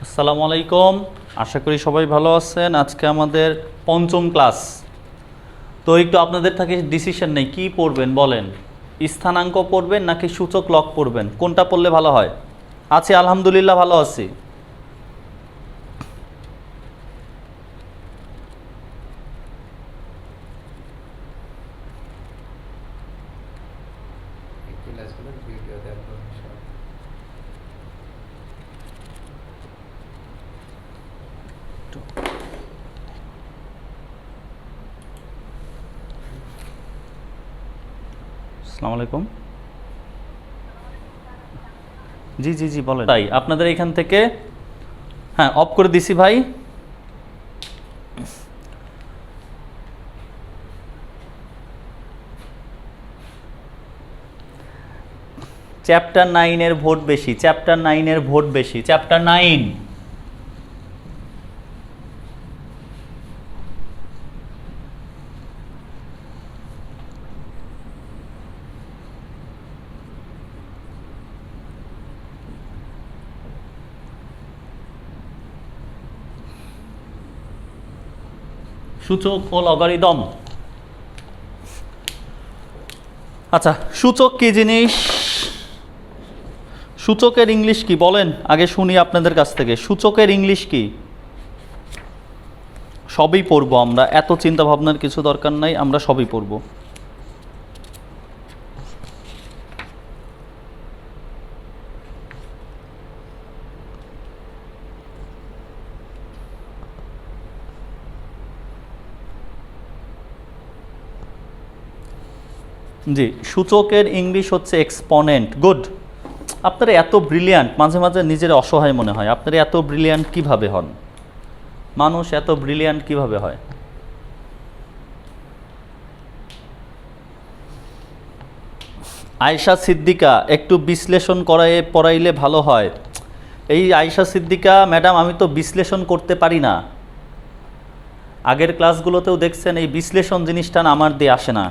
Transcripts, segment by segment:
আসসালামু আলাইকুম। আশা করি সবাই ভালো আছেন। আজকে আমাদের পঞ্চম ক্লাস। তো একটু আপনাদের থেকে ডিসিশন নেই, কি পড়বেন বলেন? স্থানাঙ্ক পড়বেন নাকি সূচক লক পড়বেন? কোনটা পড়লে ভালো হয়? আছি, আলহামদুলিল্লাহ ভালো আছি। ক্লাসগুলোর ভিডিও দেখো সব। আসসালামু আলাইকুম। জি জি জি বলেন। তাই আপনাদের এখান থেকে হ্যাঁ অফ করে দিছি ভাই। চ্যাপ্টার 9-এর ভোট বেশি, চ্যাপ্টার 9-এর ভোট বেশি, চ্যাপ্টার 9। সূচক ও লগারিদম। আচ্ছা, সূচক কি জিনিস? সূচকের ইংলিশ কি বলেন আগে শুনি আপনাদের কাছ থেকে। সূচকের ইংলিশ কি? সবই পড়বো আমরা, এত চিন্তা ভাবনার কিছু দরকার নাই, আমরা সবই পড়বো। জি, সূচকের ইংলিশ হচ্ছে এক্সপনেন্ট। গুড। আপনারা এত ব্রিলিয়ান্ট, মাঝে মাঝে নিজের অসহায় মনে হয়। আপনারা এত ব্রিলিয়ান্ট কিভাবে হন? মানুষ এত ব্রিলিয়ান্ট কিভাবে হয়? আয়েশা সিদ্দিকা একটু বিশ্লেষণ পড়াইলে ভালো হয়। এই আয়েশা সিদ্দিকা ম্যাডাম, আমি তো বিশ্লেষণ করতে পারি না। আগের ক্লাসগুলোতেও দেখছেন এই বিশ্লেষণ জিনিসটা না আমার দিয়ে আসে না।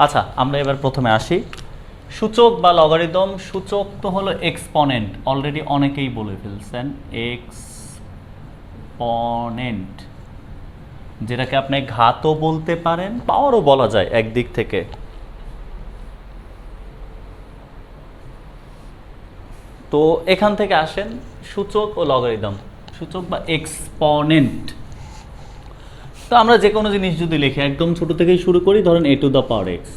আচ্ছা, আমরা এবার প্রথমে আসি। সূচক বা লগারিদম। সূচক তো হলো এক্সপনেন্ট, অলরেডি অনেকেই বলে ফেলছেন। এক্সপনেন্ট, যেটাকে আপনি ঘাতও বলতে পারেন, পাওয়ারও বলা যায় একদিক থেকে। তো এখান থেকে আসেন সূচক ও লগারিদম। সূচক বা এক্সপনেন্ট। তো আমরা যে কোনো জিনিস যদি লিখি, একদম ছোট থেকেই শুরু করি, ধরেন a two the power x,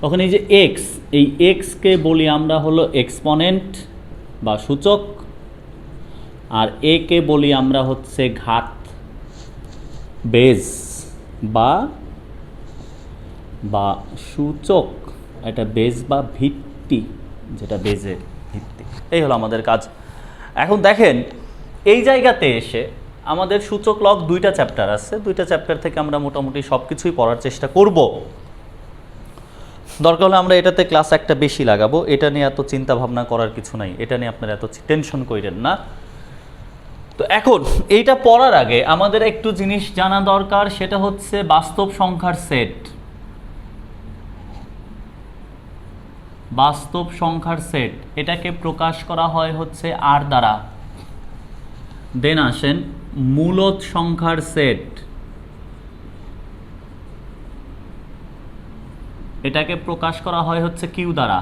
তখন এই যে এক্স, এই এক্সকে বলি আমরা হলো এক্সপনেন্ট বা সূচক, আর এ কে বলি আমরা হচ্ছে ঘাত, বেজ বা বা সূচক। এটা বেজ বা ভিত্তি, যেটা বেজের ভিত্তি। এই হলো আমাদের কাজ। এখন দেখেন, এই জায়গাতে এসে আমাদের সূচক লগ দুইটা চ্যাপ্টার আছে। দুইটা চ্যাপ্টার থেকে আমরা মোটামুটি সব কিছুই পড়ার চেষ্টা করব। দরকার হলে আমরা এটাতে ক্লাস একটা বেশি লাগাবো। এটা নিয়ে এত চিন্তা ভাবনা করার কিছু নাই, এটা নিয়ে আপনারা এত টেনশন করেন না। তো এখন এইটা পড়ার আগে আমাদের একটু জিনিস জানা দরকার, সেটা হচ্ছে বাস্তব সংখ্যার সেট। বাস্তব সংখ্যার সেট, এটাকে প্রকাশ করা হয় হচ্ছে আর দ্বারা। দেন আসেন মূলদ সংখ্যার সেট, এটাকে প্রকাশ করা হয় হচ্ছে কিউ দ্বারা।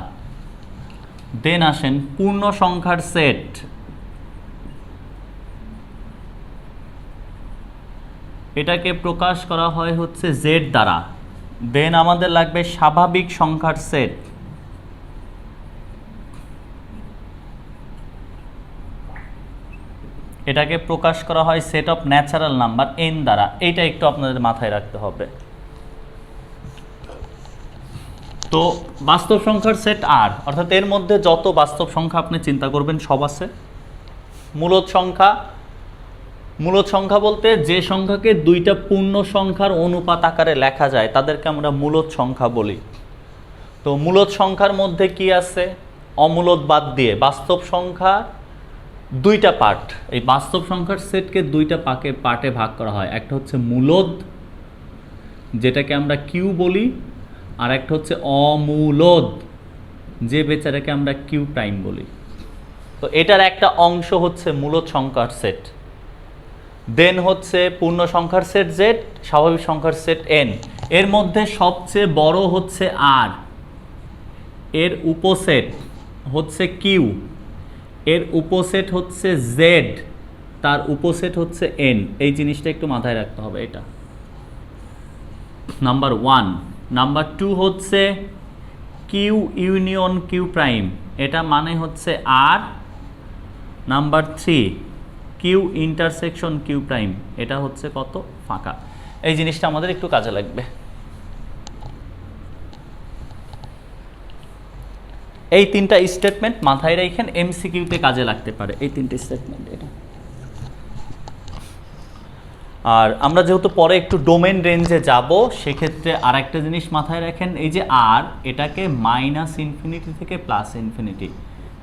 দেন আসেন পূর্ণ সংখ্যার সেট, এটাকে প্রকাশ করা হয় হচ্ছে জেড দ্বারা। দেন আমাদের লাগবে স্বাভাবিক সংখ্যার সেট, এটাকে প্রকাশ করা হয় set of natural number N দ্বারা। এইটা একটু আপনাদের মাথায় রাখতে হবে। তো বাস্তব সংখ্যার সেট আর, অর্থাৎ এর মধ্যে যত বাস্তব সংখ্যা আপনি চিন্তা করবেন সব আছে। মূলদ সংখ্যা, মূলদ সংখ্যা বলতে যে সংখ্যাকে দুইটা পূর্ণ সংখ্যার অনুপাত আকারে লেখা যায় তাদেরকে আমরা মূলদ সংখ্যা বলি। তো মূলদ সংখ্যার মধ্যে কি আছে? অমূলদ বাদ দিয়ে বাস্তব সংখ্যা দুইটা পার্ট। এই বাস্তব সংখ্যার সেটকে দুইটা পার্টে ভাগ করা হয়। একটা হচ্ছে মূলদ যেটাকে আমরা কিউ বলি, আর একটা হচ্ছে অমূলদ, যে বেচারাকে আমরা কিউ প্রাইম বলি। তো এটার একটা অংশ হচ্ছে মূলদ সংখ্যার সেট, দেন হচ্ছে পূর্ণ সংখ্যার সেট জেড, স্বাভাবিক সংখ্যার সেট এন। এর মধ্যে সবচেয়ে বড় হচ্ছে আর, এর উপসেট হচ্ছে কিউ, এর উপসেট হচ্ছে জেড, তার উপসেট হচ্ছে এন। এই জিনিসটা একটু মাথায় রাখতে হবে। এটা নাম্বার 1। নাম্বার 2 হচ্ছে কিউ ইউনিয়ন কিউ প্রাইম, এটা মানে হচ্ছে আর। Number 3 Q intersection Q prime, এটা হচ্ছে কত? ফাঁকা। এই জিনিসটা আমাদের একটু কাজে লাগবে। এই তিনটা স্টেটমেন্ট মাথায় রাখেন, এমসিকিউতে কাজে লাগতে পারে এই তিনটে স্টেটমেন্ট। এটা আর আমরা যেহেতু পরে একটু ডোমেন রেঞ্জে যাব, সেক্ষেত্রে আর একটা জিনিস মাথায় রাখেন, এই যে আর, এটাকে -ইনফিনিটি থেকে +ইনফিনিটি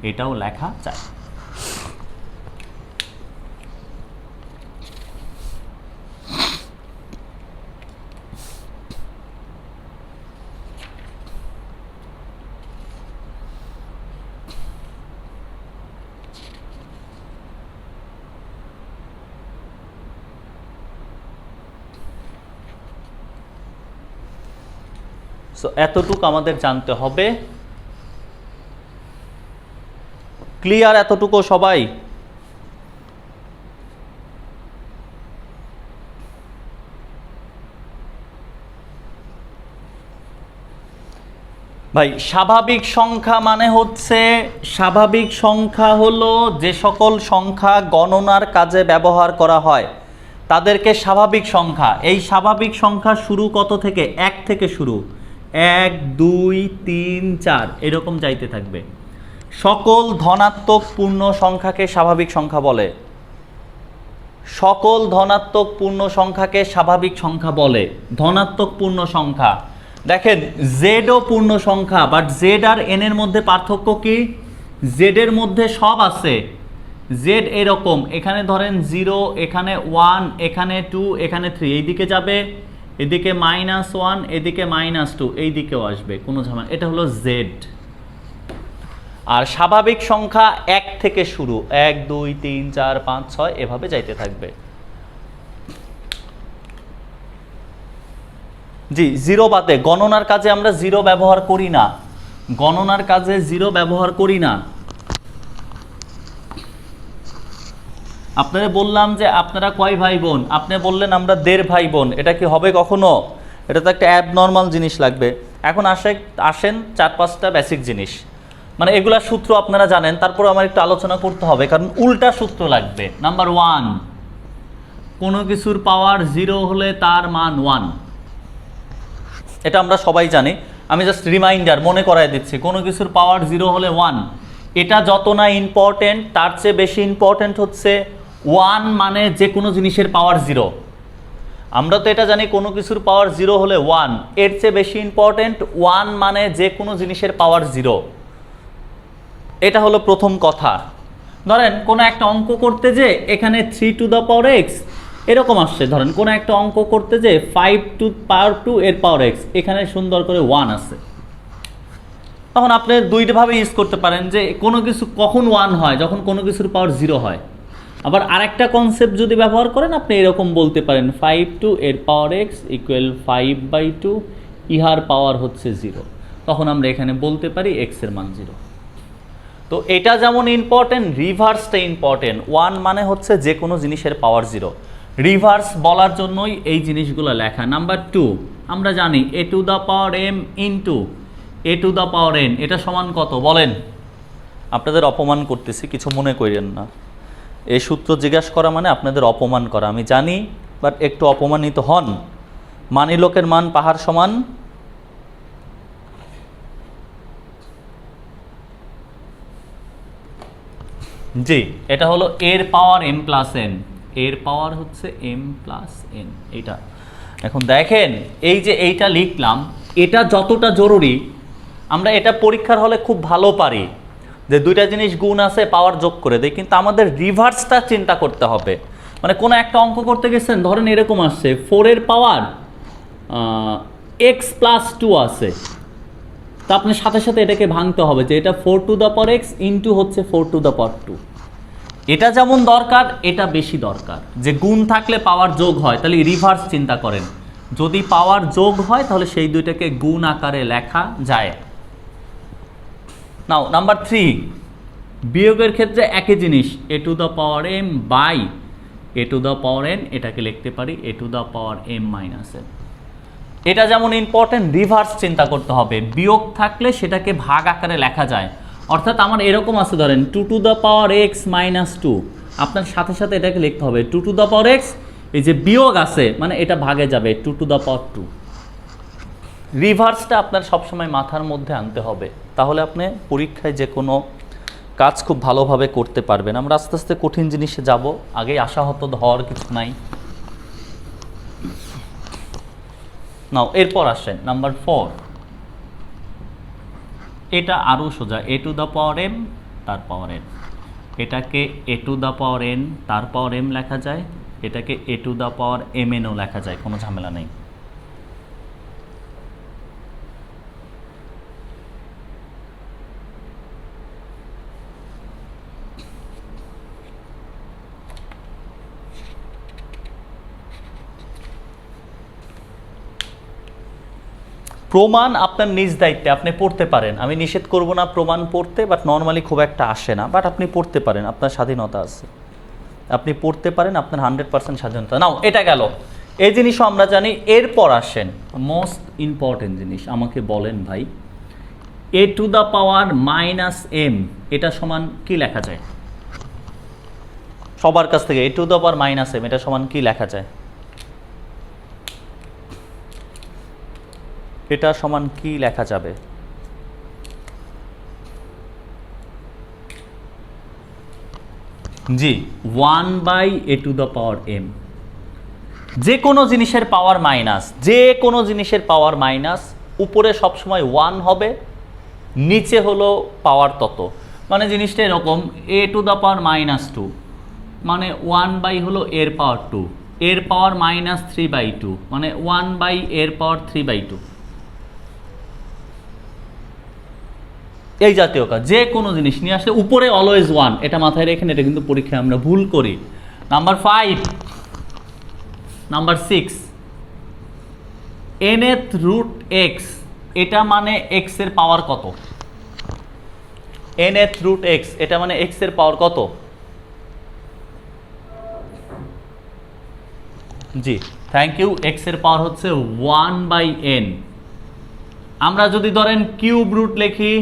এটাও লেখা যায়। সো এতটুকু আমাদের জানতে হবে। ক্লিয়ার এতটুকু সবাই? ভাই স্বাভাবিক সংখ্যা মানে হচ্ছে, স্বাভাবিক সংখ্যা হলো যে সকল সংখ্যা গণনার কাজে ব্যবহার করা হয় তাদেরকে স্বাভাবিক সংখ্যা। এই স্বাভাবিক সংখ্যা শুরু কত থেকে? 1 থেকে শুরু, 1 2 3 4 এরকম যাইতে থাকবে। সকল ধনাত্মক পূর্ণ সংখ্যাকে স্বাভাবিক সংখ্যা বলে, সকল ধনাত্মক পূর্ণ সংখ্যাকে স্বাভাবিক সংখ্যা বলে। ধনাত্মক পূর্ণ সংখ্যা, দেখেন জেডও পূর্ণ সংখ্যা, বাট জেড আর এন এর মধ্যে পার্থক্য কি? জেড এর মধ্যে সব আছে। জেড এরকম, এখানে ধরেন 0, এখানে 1, এখানে 2, এখানে 3, এইদিকে যাবে, এদিকে -1, এদিকে -2, এই দিকেও আসবে, কোনো ঝামেলা। এটা হলো জেড। আর স্বাভাবিক সংখ্যা 1 থেকে শুরু, 1 2 3 4 5 6 এভাবে যাইতে থাকবে। জি, 0 বাদে গণনার কাজে আমরা 0 ব্যবহার করি না, গণনার কাজে 0 ব্যবহার করি না। আপনারা বললাম যে আপনারা কয় ভাই বোন, আপনি বললেন আমরা 1.5 ভাই বোন, এটা কি হবে কখনো? এটা তো একটা অ্যাবনর্মাল জিনিস লাগবে। এখন আসেন 4-5টা বেসিক জিনিস, মানে এগুলা সূত্র আপনারা জানেন, তারপর আমার একটু আলোচনা করতে হবে কারণ উল্টা সূত্র লাগবে। নাম্বার 1, কোনো কিছুর পাওয়ার 0 হলে তার মান 1, এটা আমরা সবাই জানি। আমি জাস্ট রিমাইন্ডার, মনে করাই দিচ্ছি, কোনো কিছুর পাওয়ার 0 হলে 1। এটা যত না ইম্পর্টেন্ট, তার চেয়ে বেশি ইম্পর্টেন্ট হচ্ছে 1 মানে যে কোনো জিনিসের পাওয়ার 0। আমরা তো এটা জানি কোনো কিছুর পাওয়ার 0 হলে 1, এর চেয়ে বেশি ইম্পর্টেন্ট 1 মানে যে কোনো জিনিসের পাওয়ার 0। এটা হলো প্রথম কথা। ধরেন কোনো একটা অঙ্ক করতে যে এখানে 3 টু দ্য পাওয়ার x এরকম আসছে, ধরেন কোনো একটা অঙ্ক করতে যে 5 টু পাওয়ার 2 এর পাওয়ার x, এখানে সুন্দর করে 1 আছে। তখন আপনি দুইভাবে ইউজ করতে পারেন যে কোনো কিছু কখন 1 হয়, যখন কোনো কিছুর পাওয়ার 0 হয়। আবার আরেকটা কনসেপ্ট যদি ব্যবহার করেন, আপনি এরকম বলতে পারেন 5 টু এর পাওয়ার x ইকুয়াল 5/2, ইহার পাওয়ার হচ্ছে 0। তখন আমরা এখানে বলতে পারি x এর মান 0। তো এটা যেমন ইম্পর্টেন্ট, রিভার্সটা ইম্পর্টেন্ট। 1 মানে হচ্ছে যে কোনো জিনিসের পাওয়ার 0, রিভার্স বলার জন্যই এই জিনিসগুলো লেখা। নাম্বার 2, আমরা জানি a two the power m into a two the power n, এটা সমান কত বলেন? আপনাদের অপমান করতেছি, কিছু মনে করেন না। এই সূত্র জিজ্ঞাসা করা মানে আপনাদের অপমান করা, আমি জানি, বাট একটু অপমানিত হন। মানি লোকের মান পাহাড় সমান। জি, এটা হলো এর পাওয়ার m প্লাস n, এর পাওয়ার হচ্ছে m প্লাস n। এইটা এখন দেখেন, এই যে এইটা লিখলাম, এটা যতটা জরুরি, আমরা এটা পরীক্ষার হলে খুব ভালো পারি যে দুইটা জিনিস গুণ আছে পাওয়ার যোগ করে দেয়, কিন্তু আমাদের রিভার্সটা চিন্তা করতে হবে। মানে কোনো একটা অঙ্ক করতে গেছেন, ধরেন এরকম আসছে 4 এর পাওয়ার এক্স প্লাস টু আছে, তা আপনার সাথে সাথে এটাকে ভাঙতে হবে যে এটা 4 এক্স ইন্টু হচ্ছে 4 এটা যেমন দরকার এটা বেশি দরকার, যে গুণ থাকলে পাওয়ার যোগ হয়, তাহলে রিভার্স চিন্তা করেন, যদি পাওয়ার যোগ হয় তাহলে সেই দুইটাকে গুণ আকারে লেখা যায়। নাও নাম্বার 3, বিয়োগের ক্ষেত্রে একই জিনিস, a⁴m বাই a⁴n, এটাকে লিখতে পারি a⁴m - n। এটা যেমন ইম্পর্টেন্ট, রিভার্স চিন্তা করতে হবে, বিয়োগ থাকলে সেটাকে ভাগ আকারে লেখা যায়। অর্থাৎ আমার এরকম আছে, ধরেন 2x - 2, আপনার সাথে সাথে এটাকে লিখতে হবে 2x, এই যে বিয়োগ আছে মানে এটা ভাগে যাবে 2 রিভার্সটা আপনার সবসময় মাথার মধ্যে আনতে হবে, তাহলে আপনি পরীক্ষায় যে কোনো কাজ খুব ভালোভাবে করতে পারবেন। আমরা আস্তে আস্তে কঠিন জিনিসে যাব, আগেই আশাহত হওয়ার কিছু নাই। নাও এরপর আসেন নাম্বার 4, এটা আরও সোজা, a⁴m তার পাওয়ার n, এটাকে a⁴n তার পাওয়ার m লেখা যায়, এটাকে a⁴mnও লেখা যায়, কোনো ঝামেলা নেই। প্রমাণ আপনার নিজ দায়িত্বে, আপনি পড়তে পারেন, আমি নিষেধ করব না প্রমাণ পড়তে, বাট নর্মালি খুব একটা আসে না, বাট আপনি পড়তে পারেন, আপনার স্বাধীনতা আছে, আপনি পড়তে পারেন, আপনার 100% স্বাধীনতা। নাও এটা গেল, এই জিনিসও আমরা জানি। এরপর আসেন মোস্ট ইম্পর্টেন্ট জিনিস, আমাকে বলেন ভাই a⁻m এটা সমান কি লেখা যায়? সবার কাছ থেকে a⁻m এটা সমান কি লেখা যায়? এটা সমান কি লেখা যাবে? জি, 1/a⁻m। যে কোনো জিনিসের পাওয়ার মাইনাস, যে কোনো জিনিসের পাওয়ার মাইনাস, উপরে সবসময় 1 হবে, নিচে হলো পাওয়ার তত। মানে জিনিসটা এরকম, a⁻2 মানে 1 হলো এর পাওয়ার 2, এর পাওয়ার -3/2 মানে 1 এর পাওয়ার 3/2। এই জাতীয় কাজ, যে কোনো জিনিস নিয়ে আসলে উপরে অলওয়েজ 1, এটা মাথায় রেখেন, এটা কিন্তু পরীক্ষায় আমরা ভুল করি। নাম্বার 5, নাম্বার 6, nth√x এটা মানে x এর পাওয়ার কত? nth√x এটা মানে x এর পাওয়ার কত? জি থ্যাংক ইউ, x এর পাওয়ার হচ্ছে 1/n। আমরা যদি ধরেন কিউব রুট লিখি,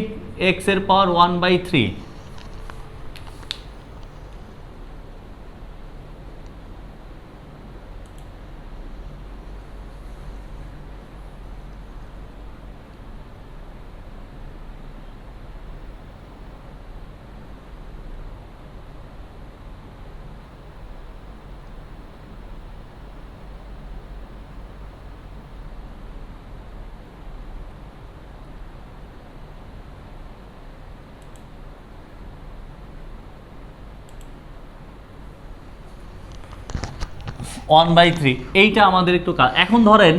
x এর পাওয়ার 1/3।1/3 এইটা আমাদের একটু এখন ধরেন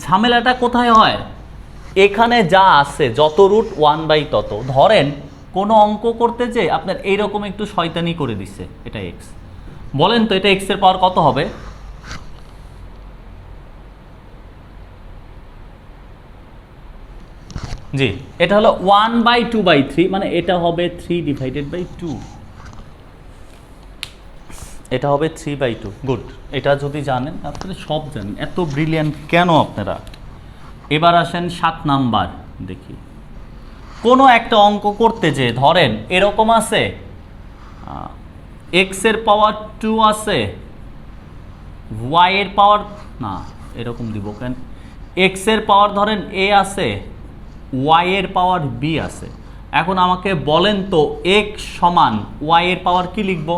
ঝামেলাটা কোথায় হয়, এখানে যা আছে যত রুট 1 তত, ধরেন কোনো অঙ্ক করতে যে আপনার এইরকম একটু শয়তানি করে দিচ্ছে, এটা x, বলেন তো এটা x এর পাওয়ার কত হবে? জি এটা হলো 1/2/3 মানে এটা হবে 3/2, এটা হবে 3/2। গুড, এটা যদি জানেন, আপনারা সব জানেন, এত ব্রিলিয়ান্ট কেন আপনারা? এবার আসেন 7 নাম্বার, দেখি কোনো একটা অঙ্ক করতে যে ধরেন এরকম আছে, x এর পাওয়ার 2 আছে, y এর পাওয়ার না এরকম দিব কেন, x এর পাওয়ার ধরেন a আছে, y এর পাওয়ার b আছে। এখন আমাকে বলেন তো x সমান y এর পাওয়ার কি লিখব?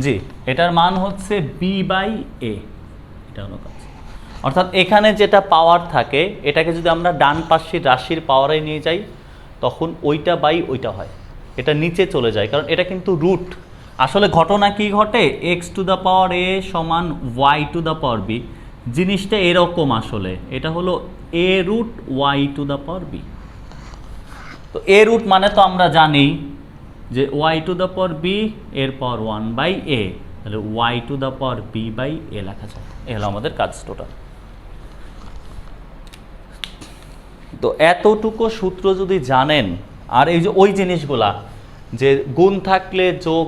জি এটার মান হচ্ছে b/a, এটা হলো কাজ। অর্থাৎ এখানে যেটা পাওয়ার থাকে এটাকে যদি আমরা ডান পাশের রাশির পাওয়ারে নিয়ে যাই, তখন ওইটা বাই ওইটা হয়, এটা নিচে চলে যায়, কারণ এটা কিন্তু রুট। আসলে ঘটনা কি ঘটে, X to the power A সমান Y to the power B, জিনিসটা এরকম আসলে, এটা হলো A root Y to the power B. তো এ রুট মানে তো আমরা জানি যে Y to the power B এর পাওয়ার 1/a, তাহলে Y to the power B by A লেখা যায়। এ হলো আমাদের কাজ টোটাল। তো এতটুকু সূত্র যদি জানেন, আর এই যে ওই জিনিসগুলা যে গুণ থাকলে যোগ,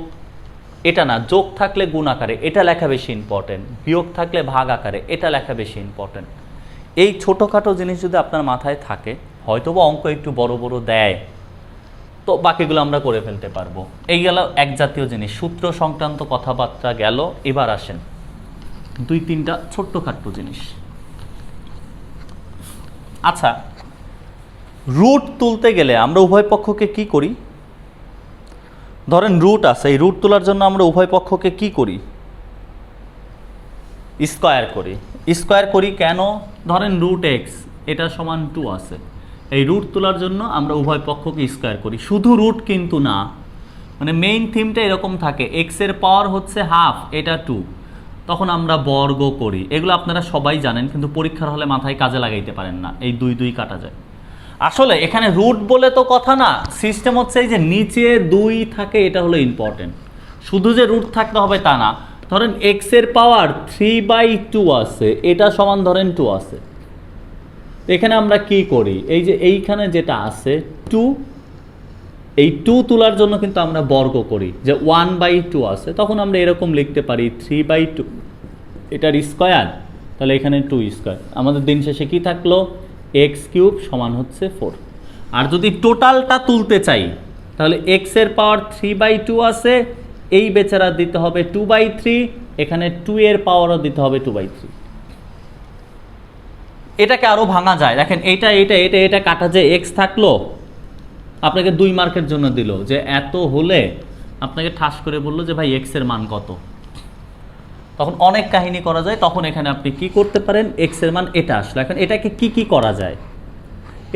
এটা না, যোগ থাকলে গুণ আকারে, এটা লেখা বেশি ইম্পর্টেন্ট, বিয়োগ থাকলে ভাগ আকারে, এটা লেখা বেশি ইম্পর্টেন্ট। এই ছোটোখাটো জিনিস যদি আপনার মাথায় থাকে, হয়তোবা অঙ্ক একটু বড় বড় দেয়, তো বাকিগুলো আমরা করে ফেলতে পারবো। এই গেল এক জাতীয় জিনিস, সূত্র সংক্রান্ত কথাবার্তা গেল। এবার আসেন 2-3টা ছোট্টখাট্ট জিনিস। আচ্ছা, রুট তুলতে গেলে আমরা উভয় পক্ষকে কি করি? ধরেন রুট আছে, এই রুট তোলার জন্য আমরা উভয় পক্ষকে কি করি? স্কোয়ার করি। স্কোয়ার করি কেন? ধরেন রুট এক্স এটা সমান 2 আছে, এই রুট তোলার জন্য আমরা উভয় পক্ষকে স্কোয়ার করি। শুধু রুট কিন্তু না, মানে মেইন থিমটা এরকম থাকে, এক্সের পাওয়ার হচ্ছে হাফ, এটা 2, তখন আমরা বর্গ করি। এগুলো আপনারা সবাই জানেন, কিন্তু পরীক্ষার হলে মাথায় কাজে লাগাইতে পারেন না, এই 2 কাটা যায়। আসলে এখানে রুট বলে তো কথা না, সিস্টেম হচ্ছে এই যে নিচে 2 থাকে, এটা হলো ইম্পর্টেন্ট। শুধু যে রুট থাকতে হবে তা না। ধরেন এক্সের পাওয়ার 3/2 আছে, এটা সমান ধরেন 2 আছে। এখানে আমরা কি করি, এই যে এইখানে যেটা আছে 2, এই 2 তোলার জন্য কিন্তু আমরা বর্গ করি, যে 1/2 আছে, তখন আমরা এরকম লিখতে পারি 3/2 এটার স্কোয়ার, তাহলে এখানে 2 স্কোয়ার। আমাদের দিন শেষে কি থাকলো, x³ সমান হচ্ছে 4। আর যদি টোটালটা তুলতে চাই, তাহলে এক্সের পাওয়ার 3/2 আছে, এই বেচারা দিতে হবে 2/3, এখানে 2 এর পাওয়ারও দিতে হবে 2/3। এটাকে আরও ভাঙা যায়, দেখেন এইটা এটা এটা এটা কাটা, যে এক্স থাকলো, আপনাকে 2 মার্কের জন্য দিল, যে এত হলে আপনাকে ঠাস করে বললো যে ভাই এক্সের মান কত, তখন অনেক কাহিনী করা যায়। তখন এখানে আপনি কি করতে পারেন, এক্সের মান এটা আসলো, এখন এটাকে কি করা যায়,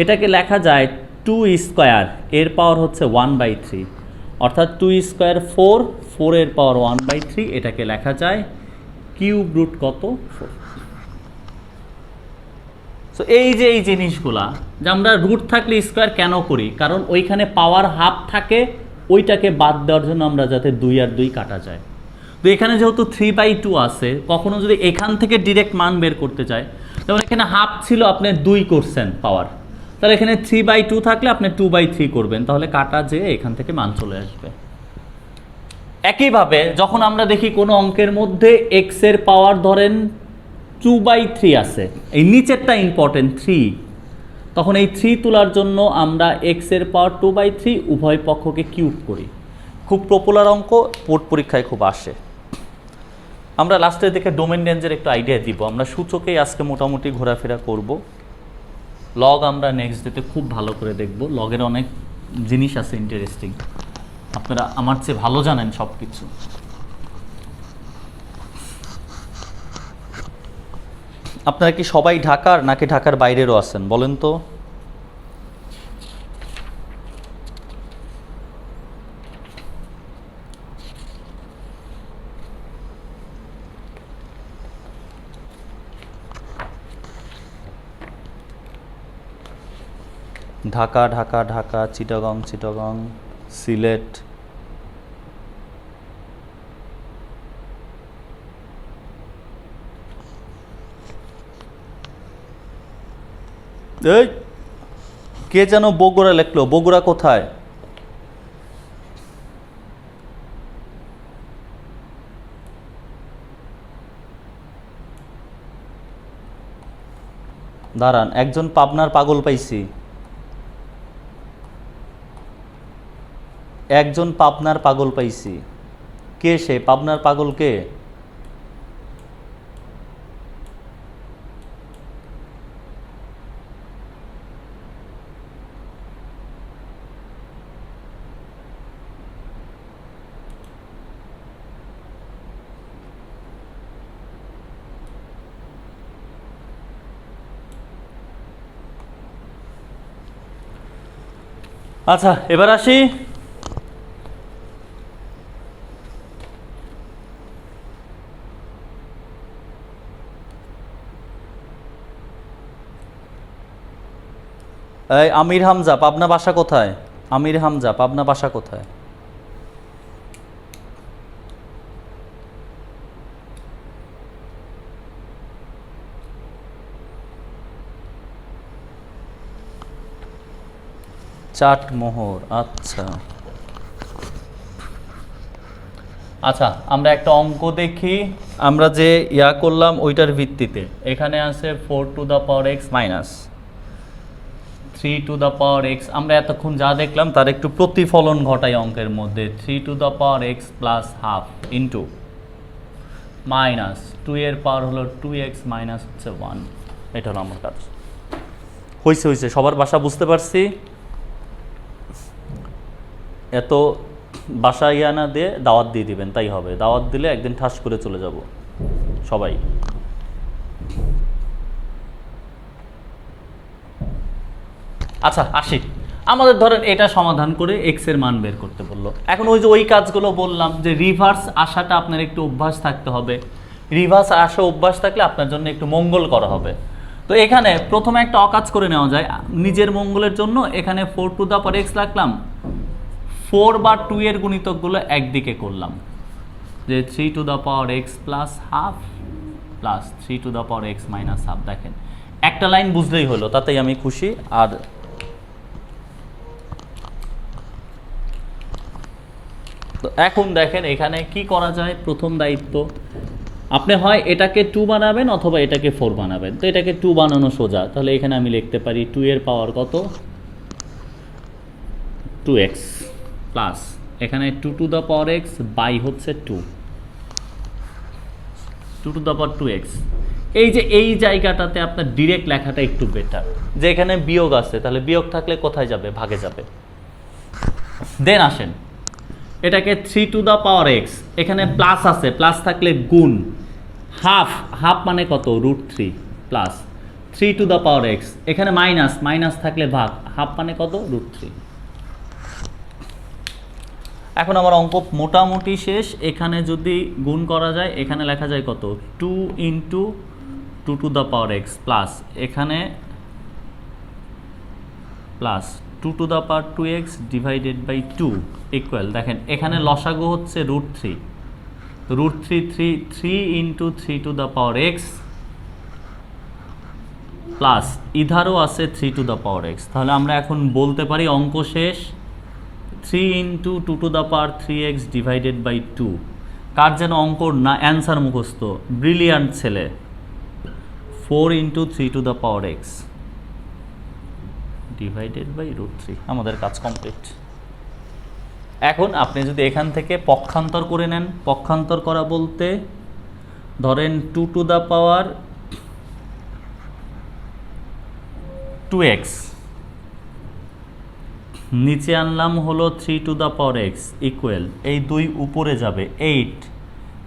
এটাকে লেখা যায় 2 স্কোয়ার এর পাওয়ার হচ্ছে 1/3, অর্থাৎ 2 স্কোয়ার 4, 4 এর পাওয়ার 1/3, এটাকে লেখা যায় কিউব রুট কত, 4। সো এই যে এই জিনিসগুলা, যে আমরা রুট থাকলে স্কোয়ার কেন করি, কারণ ওইখানে পাওয়ার হাফ থাকে, ওইটাকে বাদ দেওয়ার জন্য আমরা যাতে 2 আর 2 কাটা যায়। তো এখানে যেহেতু 3/2 আছে, কখনো যদি এখান থেকে ডিরেক্ট মান বের করতে চায়, যেমন এখানে হাফ ছিল, আপনি 2 করছেন পাওয়ার, তাহলে এখানে 3/2 থাকলে আপনি 2/3 করবেন, তাহলে কাটা যেয়ে এখান থেকে মান চলে আসবে। একইভাবে যখন আমরা দেখি কোনো অঙ্কের মধ্যে এক্স এর পাওয়ার ধরেন 2/3 আছে, এই নিচেরটা ইম্পর্টেন্ট 3, তখন এই 3 তোলার জন্য আমরা এক্স এর পাওয়ার 2/3 উভয় পক্ষকে কিউব করি। খুব পপুলার অঙ্ক, বোর্ড পরীক্ষায় খুব আসে। আমরা লাস্টের দিকে ডোমেন রেঞ্জের একটু আইডিয়া দিব, আমরা সূচকেই আজকে মোটামুটি ঘোরাফেরা করব। লগ আমরা নেক্সট ডেতে খুব ভালো করে দেখব, লগের অনেক জিনিস আছে ইন্টারেস্টিং, আপনারা আমার চেয়ে ভালো জানেন সব কিছু। আপনারা কি সবাই ঢাকার নাকি ঢাকার বাইরেরও আছেন বলেন তো? ঢাকা ঢাকা ঢাকা, চিটাগং চিটাগং, সিলেট, এই কে যেন বগুড়া লেখলো, বগুড়া কোথায়? দাঁড়ান, একজন পাবনার পাগল পাইছি, একজন পাবনার পাগল পাইছি। কে সে পাবনার পাগল কে? আচ্ছা এবার আসি এই আমির হামজা পাবনা বাসা কোথায়? আমির হামজা পাবনা বাসা কোথায়? চাটমোহর, আচ্ছা আচ্ছা আমরা একটা অঙ্ক দেখি। আমরা যে ইয়া করলাম ওইটার ভিত্তিতে এখানে আছে 4 x মাইনাস 3 x। আমরা এতক্ষণ যা দেখলাম তার একটু প্রতিফলন ঘটাই অঙ্কের মধ্যে। 3 x plus half into minus 2 এর পাওয়ার হলো 2x মাইনাস হচ্ছে 1। এটা হলো আমার কাজ। হয়েছে হয়েছে, সবার বাসা বুঝতে পারছি। এত বাসা ইয়া না দিয়ে দাওয়াত দিয়ে দিবেন, তাই হবে। দাওয়াত দিলে একদিন ঠাস করে চলে যাব সবাই। আচ্ছা আসি, আমাদের ধরেন এটা সমাধান করে এক্স এর মান বের করতে বললো। এখন ওই যে ওই কাজগুলো বললাম যে রিভার্স আসাটা আপনার একটু অভ্যাস থাকতে হবে। রিভার্স আসা অভ্যাস থাকলে আপনার জন্য একটু মঙ্গল করা হবে। তো এখানে প্রথমে একটা অকাজ করে নেওয়া যায় নিজের মঙ্গলের জন্য। এখানে 4 x রাখলাম, 4 বা 2 এর গুণিতকগুলো একদিকে করলাম, যে 3 x plus half plus 3 x minus half. দেখেন একটা লাইন বুঝলেই হলো, তাতেই আমি খুশি। আর তো এখন দেখেন এখানে কি করা যায়। প্রথম দায়িত্ব, আপনি হয় এটাকে 2 বানাবেন অথবা এটাকে 4 বানাবেন। তো এটাকে 2 বানানো সোজা, তাহলে এখানে আমি লিখতে পারি 2 এর পাওয়ার কত, 2x প্লাস এখানে 2 x বাই হচ্ছে 2 2x। এই যে এই জায়গাটাতে আপনার ডিরেক্ট লেখাটা একটু বেটার, যে এখানে বিয়োগ আছে, তাহলে বিয়োগ থাকলে কোথায় যাবে, ভাগে যাবে। দেন আসেন এটাকে 3 x, এখানে প্লাস আছে, প্লাস থাকলে গুণ, হাফ, হাফ মানে কত, √3 প্লাস 3 x, এখানে মাইনাস, মাইনাস থাকলে ভাগ, হাফ মানে কত, √3। এখন আমার অঙ্ক মোটামুটি শেষ। এখানে যদি গুণ করা যায় এখানে লেখা যায় কত, 2 ইন্টু 2 x প্লাস এখানে প্লাস 2 ডিভাইডেড বাই 2 ইকুয়াল, দেখেন এখানে লসাগু হচ্ছে √3, তো √3 ইন্টু 3 x প্লাস ইধারও আছে 3 x। তাহলে আমরা এখন বলতে পারি অঙ্ক শেষ। 3 ইন্টু 2 ডিভাইডেড বাই 2। কার যেন অঙ্কর না অ্যান্সার মুখস্থ, ব্রিলিয়ান্ট ছেলে। 4 ইন্টু 3 x ডিভাইডেড বাই √3। আমাদের কাজ কমপ্লিট। এখন আপনি যদি এখান থেকে পক্ষান্তর করে নেন, পক্ষান্তর করা বলতে ধরেন 2 x নিচে আনলাম হলো 3 x ইকুয়াল, এই 2 উপরে যাবে 8,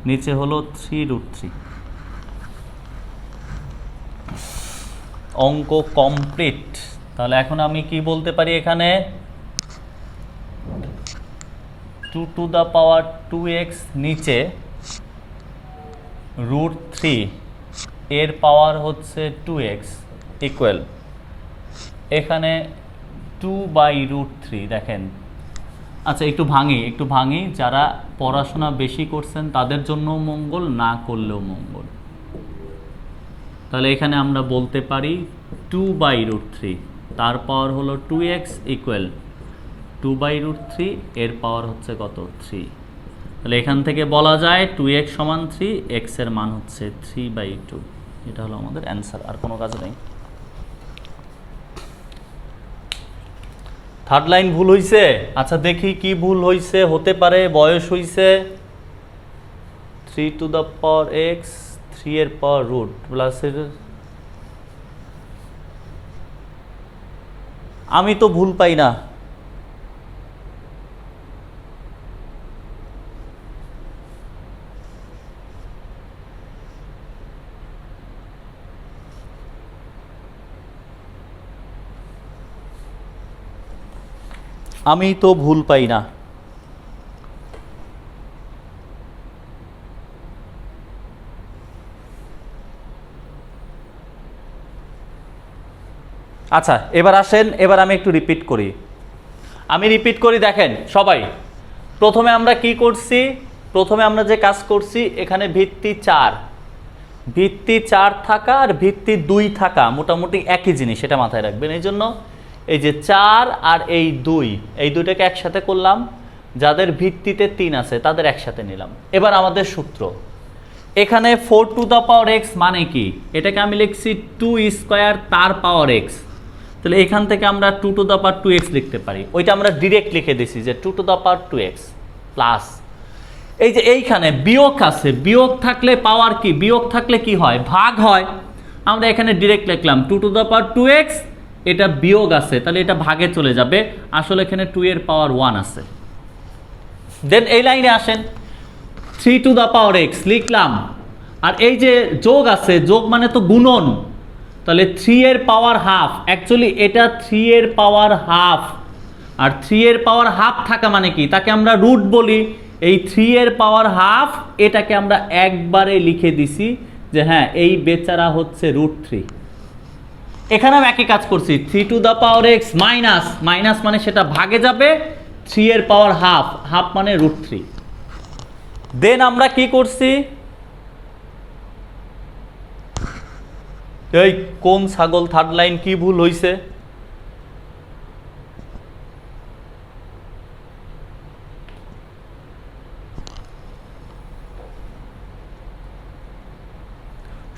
নিচে হলো 3√3। অঙ্ক কমপ্লিট। তাহলে এখন আমি কি বলতে পারি, এখানে 2 নিচে √3 এর পাওয়ার হচ্ছে 2x ইকুয়াল, এখানে 2/√3। দেখেন আচ্ছা একটু ভাঙি, যারা পড়াশোনা বেশি করছেন তাদের জন্য মঙ্গল, না করলেও মঙ্গল। তাহলে এখানে আমরা বলতে পারি 2/√3, তার পাওয়ার হলো 2x ইকুয়াল 2/√3 এর পাওয়ার হচ্ছে কত, 3। তাহলে এখান থেকে বলা যায় 2x সমান 3, x এর মান হচ্ছে 3/2। এটা হলো আমাদের অ্যান্সার, আর কোনো কাজ নেই। থার্ড লাইন ভুল হইছে। আচ্ছা দেখি কি ভুল হইছে, হতে পারে বয়স হইছে 3 x 3 এর পাওয়ার রুট প্লাস, আমি তো ভুল পাই না। আমি তো ভুল পাই না। আচ্ছা, এবার আসেন, এবার আমি একটু রিপিট করি। দেখেন সবাই, প্রথমে আমরা কি করছি? প্রথমে আমরা যে কাজ করছি, এখানে ভিত্তি 4 থাকা আর ভিত্তি 2 থাকা মোটামুটি একই জিনিস, এটা মাথায় রাখবেন। এই জন্য এই যে 4 আর এই দুইটাকে একসাথে করলাম, যাদের ভিত্তিতে 3 আছে তাদের একসাথে নিলাম। এবার আমাদের সূত্র, এখানে 4 টু দ্য পাওয়ার এক্স মানে কি? এটাকে আমি লিখছি 2 স্কোয়ার তার পাওয়ার এক্স। তাহলে এখান থেকে আমরা 2 টু দ্য পাওয়ার 2x লিখতে পারি। ওইটা আমরা ডিরেক্ট লিখে দিছি যে 2 two the power 2x plus এই যে এইখানে বিয়োগ আছে, বিয়োগ থাকলে পাওয়ার কি? বিয়োগ থাকলে কি হয়? ভাগ হয়। আমরা এখানে ডিরেক্ট লিখলাম 2 টু দ্য পাওয়ার 2x, এটা বিয়োগ আছে তাহলে এটা ভাগে চলে যাবে, আসলে এখানে 2 এর পাওয়ার 1 আছে। দেন এই লাইনে আসেন, 3 টু দ্য পাওয়ার x লিখলাম, আর এই যে যোগ আছে, যোগ মানে তো গুণন, তাহলে 3 এর পাওয়ার হাফ, অ্যাকচুয়ালি এটা 3 এর পাওয়ার হাফ, আর 3 এর পাওয়ার হাফ থাকা মানে কি? তাকে আমরা রুট বলি। এই 3 এর পাওয়ার হাফ এটাকে আমরা একবারে লিখে দিছি যে হ্যাঁ এই বেচারা হচ্ছে √3। এখানে আমি একই কাজ করছি, 3 to the power x minus, minus মানে সেটা ভাগে যাবে, 3 এর পাওয়ার হাফ, হাফ মানে √3। দেন আমরা কি করছি? এই কোন ছাগল, থার্ড লাইন কি ভুল হইছে?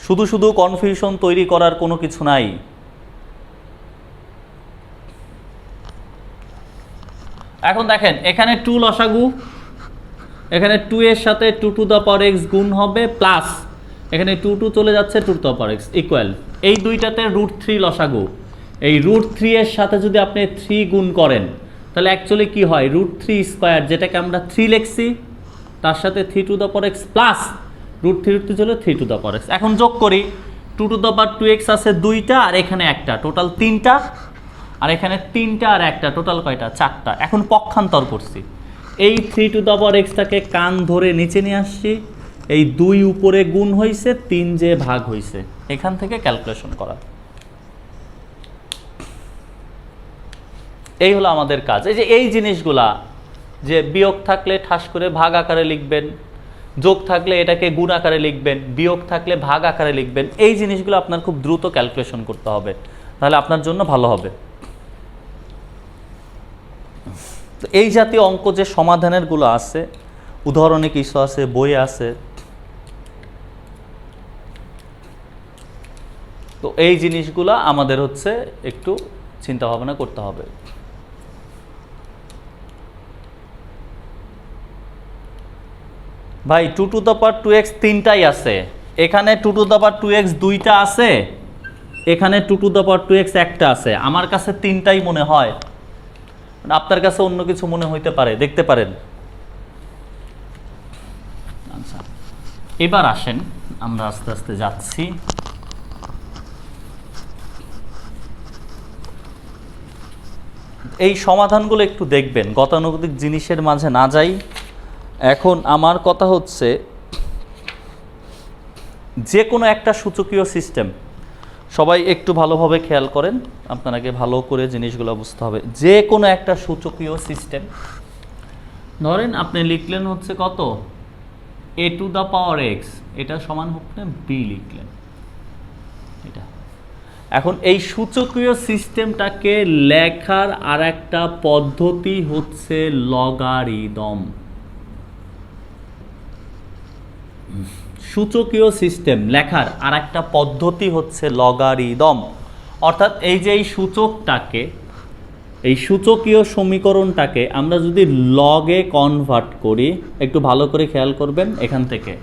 শুধু শুধু কনফিউশন তৈরি করার কোনো কিছু নাই। এখন দেখেন, এখানে 2 লসাগু, এখানে 2 এর সাথে 2 টু দ্য পাওয়ার x গুণ হবে, প্লাস এখানে 2 চলে যাচ্ছে 2 two the power x equal, এই দুইটাতে √3 লসাগু। এই √3 এর সাথে যদি আপনি 3 গুণ করেন তাহলে অ্যাকচুয়ালি কি হয়? √3 স্কোয়ার, যেটাকে আমরা 3 লিখছি, তার সাথে 3 to the power x plus √3 চলে 3 টু দ্য পাওয়ার x। এখন যোগ করি, 2 টু দ্য পাওয়ার 2x আছে 2টা, আর এখানে একটা, টোটাল 3টা, আর এখানে 3টা আর একটা, টোটাল কয়টা? 4টা। এখন পক্ষান্তর করছি, এই 3 টু দ্য পাওয়ার xটাকে কান ধরে নিচে নিয়ে আসছি, এই 2 উপরে গুণ হয়েছে, 3 যে ভাগ হয়েছে, এখান থেকে ক্যালকুলেশন করা। এই হলো আমাদের কাজ। এই যে এই জিনিসগুলা, যে বিয়োগ থাকলে ঠাস করে ভাগ আকারে লিখবেন, যোগ থাকলে এটাকে গুণ আকারে লিখবেন, বিয়োগ থাকলে ভাগ আকারে লিখবেন, এই জিনিসগুলো আপনার খুব দ্রুত ক্যালকুলেশন করতে হবে, তাহলে আপনার জন্য ভালো হবে। তো এই জাতীয় অঙ্ক যে সমাধানের গুলো আছে, উদাহরণে কিছু আছে, বইয়ে আছে, তো এই জিনিসগুলো আমাদের হচ্ছে একটু চিন্তা ভাবনা করতে হবে। ভাই 2 টু দ্য পাওয়ার 2x 3টাই আছে, এখানে 2 টু দ্য পাওয়ার 2x 2টা আছে, এখানে 2 টু দ্য পাওয়ার 2x একটা আছে। আমার কাছে 3টাই মনে হয়, আপনার কাছে অন্য কিছু মনে হইতে পারে, দেখতে পারেন। আচ্ছা, এবার আসেন, আমরা আস্তে আস্তে যাচ্ছি। এই সমাধানগুলো একটু দেখবেন, গতানুগতিক জিনিসের মাঝে না যাই। এখন আমার কথা হচ্ছে, যে কোনো একটা সূচকীয় সিস্টেম, সবাই একটু ভালোভাবে খেয়াল করেন, আপনাকে ভালো করে জিনিসগুলো বুঝতে হবে। যে কোনো একটা সূচকীয় সিস্টেম, ধরেন আপনি লিখলেন হচ্ছে কত? a two the power x, এটা সমান হচ্ছে b লিখলেন, এটা। এখন এই সূচকীয় সিস্টেমটাকে লেখার আর একটা পদ্ধতি হচ্ছে লগারিদম। সূচকীয় সিস্টেম লেখার আর একটা পদ্ধতি হচ্ছে লগারিদম। অর্থাৎ এই যে এই সূচকটাকে, এই সূচকীয় সমীকরণটাকে আমরা যদি লগে কনভার্ট করি, একটু ভালো করে খেয়াল করবেন। এখান থেকে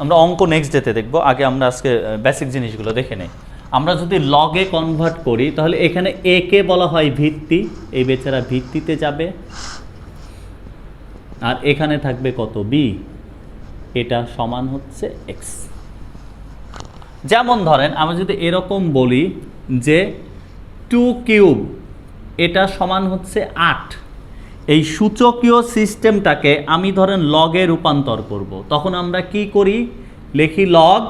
আমরা অঙ্ক নেক্সট ডেতে দেখব, আগে আমরা আজকে বেসিক জিনিসগুলো দেখে নেই। আমরা যদি লগে কনভার্ট করি তাহলে এখানে এ কে বলা হয় ভিত্তি, এই বেচারা ভিত্তিতে যাবে, আর এখানে থাকবে কত? বি, এটা সমান হচ্ছে এক্স। যেমন ধরেন আমরা যদি এরকম বলি যে 2 কিউব এটা সমান হচ্ছে 8। এই সূচকীয় সিস্টেমটাকে আমি ধরেন লগে রূপান্তর করব, তখন আমরা কি করি, লিখি লগ,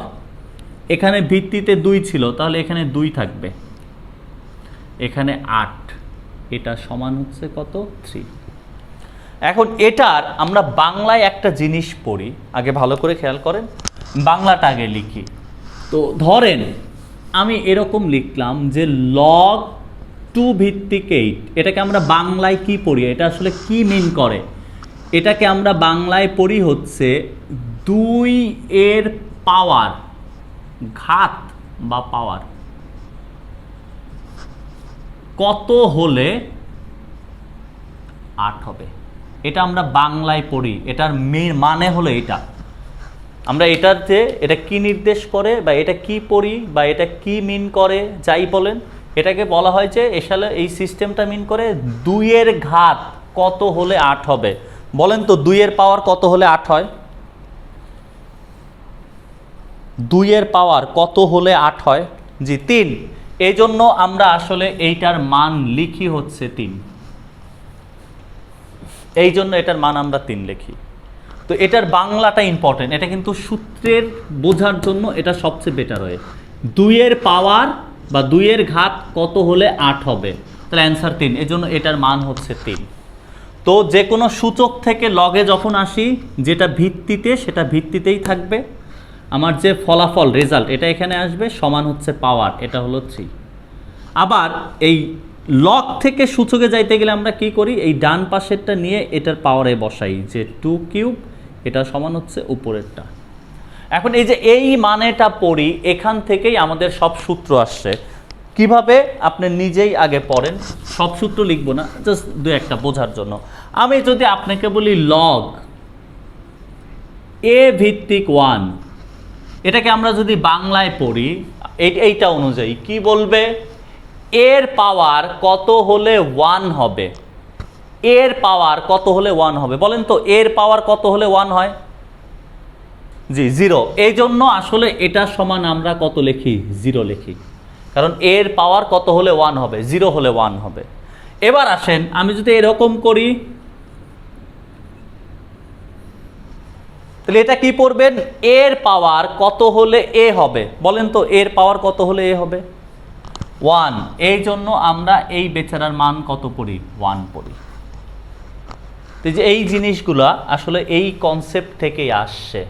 এখানে ভিত্তিতে 2 ছিল তাহলে এখানে 2 থাকবে, এখানে 8, এটা সমান হচ্ছে কত, 3। এখন এটার আমরা বাংলায় একটা জিনিস পড়ি, আগে ভালো করে খেয়াল করেন, বাংলাটা আগে লিখি। তো ধরেন আমি এরকম লিখলাম যে লগ 2 ভিত্তিক 8, এটাকে আমরা বাংলায় কি পড়ি, এটা আসলে কি মিন করে, এটাকে আমরা বাংলায় পড়ি হচ্ছে 2 এর পাওয়ার, ঘাত বা পাওয়ার কত হলে 8 হবে, এটা আমরা বাংলায় পড়ি। এটার মানে হলো এটা, আমরা এটাতে এটা কি নির্দেশ করে বা এটা কি পড়ি বা এটা কি মিন করে যাই বলেন, এটাকে বলা হয় যে এসালে এই সিস্টেমটা মিন করে 2 এর ঘাত কত হলে 8 হবে। বলেন তো 2 এর পাওয়ার কত হলে 8 হয়? 2 এর পাওয়ার কত হলে 8 হয়? জি 3। এই জন্য আমরা আসলে এইটার মান লিখি হচ্ছে 3, এই জন্য এটার মান আমরা 3 লিখি। তো এটার বাংলাটা ইম্পর্টেন্ট, এটা কিন্তু সূত্রের বোঝার জন্য এটা সবচেয়ে বেটার হয়। 2 এর পাওয়ার বা 2 এর ঘাত কত হলে 8 হবে, তাহলে অ্যান্সার 3, এই জন্য এটার মান হচ্ছে 3। তো যে কোনো সূচক থেকে লগে যখন আসি, যেটা ভিত্তিতে সেটা ভিত্তিতেই থাকবে, আমার যে ফলাফল রেজাল্ট এটা এখানে আসবে, সমান হচ্ছে পাওয়ার, এটা হলো 3। আবার এই লগ থেকে সূচকে যাইতে গেলে আমরা কি করি, এই ডান পাশেরটা নিয়ে এটার পাওয়ারে বসাই, যে 2 কিউব, এটা সমান হচ্ছে উপরেরটা। এখন এই যে এই মানেটা পড়ি, এখান থেকেই আমাদের সব সূত্র আসছে। কিভাবে আপনি নিজেই আগে পড়েন, সব সূত্র লিখবো না, জাস্ট 2-1টা বোঝার জন্য। আমি যদি আপনাকে বলি লগ এ ভিত্তিক 1, এটাকে আমরা যদি বাংলায় পড়ি এইটা অনুযায়ী কি বলবে, এর পাওয়ার কত হলে 1 হবে, এর পাওয়ার কত হলে 1 হবে, বলেন তো এর পাওয়ার কত হলে 1 হয়? জি 0। এই জন্য আসলে এটা সমান আমরা কত লিখি, 0 লিখি, কারণ এর পাওয়ার কত হলে 1 হবে, 0 হলে 1 হবে। এবার আসেন আমি যদি এরকম করি, তাহলে এটা কি পড়বেন, এর পাওয়ার কত হলে এ হবে, বলেন তো এর পাওয়ার কত হলে এ হবে, 1। এই জন্য আমরা এই বেচারার মান কত পড়ি, 1 পড়ি। তো যে এই জিনিসগুলা আসলে এই কনসেপ্ট থেকেই আসছে।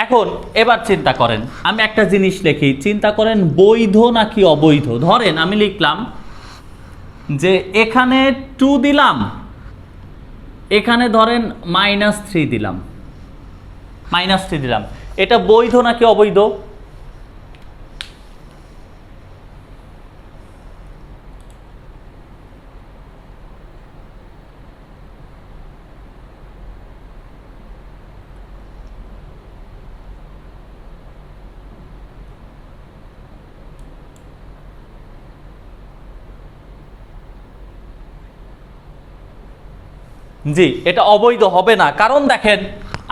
এখন এবার চিন্তা করেন, আমি একটা জিনিস লিখি, চিন্তা করেন বৈধ নাকি অবৈধ। ধরেন আমি লিখলাম যে এখানে 2 দিলাম, এখানে ধরেন -3 দিলাম, -3 দিলাম, এটা বৈধ নাকি অবৈধ? জি এটা অবৈধ হবে না, কারণ দেখেন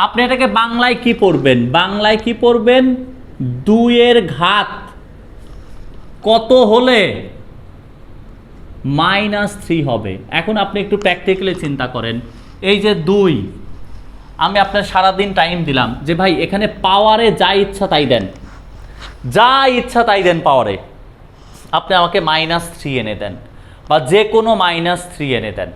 আপনি এটাকে বাংলায় কি পড়বেন, বাংলায় কি পড়বেন, 2 এর ঘাত কত হলে -3 হবে। এখন আপনি একটু প্র্যাকটিক্যালি চিন্তা করেন, এই যে 2, আমি আপনার সারাদিন টাইম দিলাম যে ভাই এখানে পাওয়ারে যা ইচ্ছা তাই দেন, যা ইচ্ছা তাই দেন পাওয়ারে, আপনি আমাকে -3 এনে দেন বা যে কোনো -3 এনে দেন,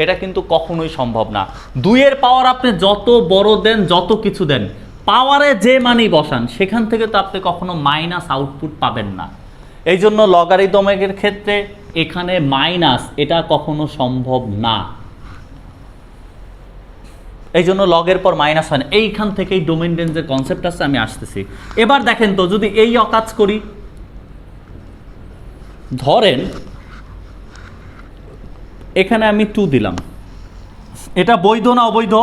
এটা কিন্তু কখনোই সম্ভব না। 2 এর পাওয়ার আপনি যত বড় দেন, যত কিছু দেন, পাওয়ারে যে মানই বসান সেখান থেকে তো আপনি কখনো মাইনাস আউটপুট পাবেন না। এই জন্য লগারিদমের ক্ষেত্রে এখানে মাইনাস এটা কখনো সম্ভব না, এই জন্য লগের পর মাইনাস হয় না। এইখান থেকেই ডোমেইন রেঞ্জের কনসেপ্ট আসছে, আমি আসতেছি। এবার দেখেন তো যদি এই অকাজ করি, ধরেন এখানে আমি 2 দিলাম, এটা বৈধ না অবৈধ?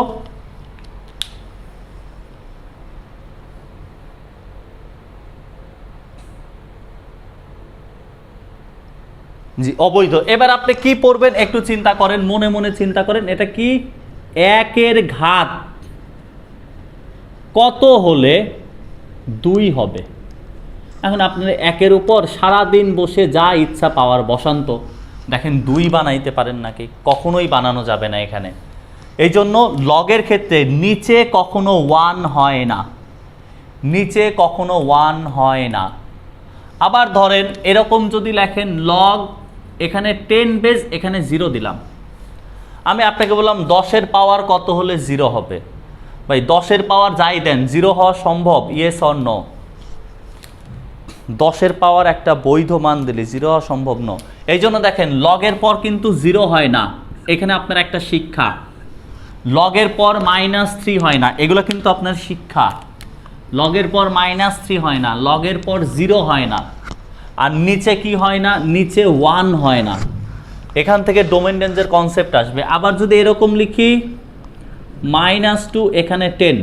জি অবৈধ। এবার আপনি কি পড়বেন একটু চিন্তা করেন, মনে মনে চিন্তা করেন, এটা কি 1 এর ঘাত কত হলে 2 হবে। এখন আপনার 1 এর উপর সারাদিন বসে যা ইচ্ছা পাওয়ার বসান্ত, দেখেন 2 বানাইতে পারেন নাকি? কখনোই বানানো যাবে না এখানে। এই জন্য লগের ক্ষেত্রে নিচে কখনো 1 হয় না, নিচে কখনো 1 হয় না। আবার ধরেন এরকম যদি লেখেন লগ, এখানে 10 বেজ, এখানে 0 দিলাম। আমি আপনাকে বললাম 10-এর পাওয়ার কত হলে 0 হবে? ভাই 10-এর পাওয়ার যাই দেন 0 হওয়া সম্ভব? Yes or no? 10-এর পাওয়ার একটা বৈধ মান দিলে 0 হওয়া সম্ভব না। এই জন্য দেখেন লগের পর কিন্তু 0 হয় না। এখানে আপনার একটা শিক্ষা, লগের পর -3 হয় না, এগুলো কিন্তু আপনার শিক্ষা। লগের পর -3 হয় না, লগের পর 0 হয় না, আর নিচে কি হয় না? নিচে 1 হয় না। এখান থেকে ডোমেন রেঞ্জের কনসেপ্ট আসবে। আবার যদি এরকম লিখি -2, এখানে 10,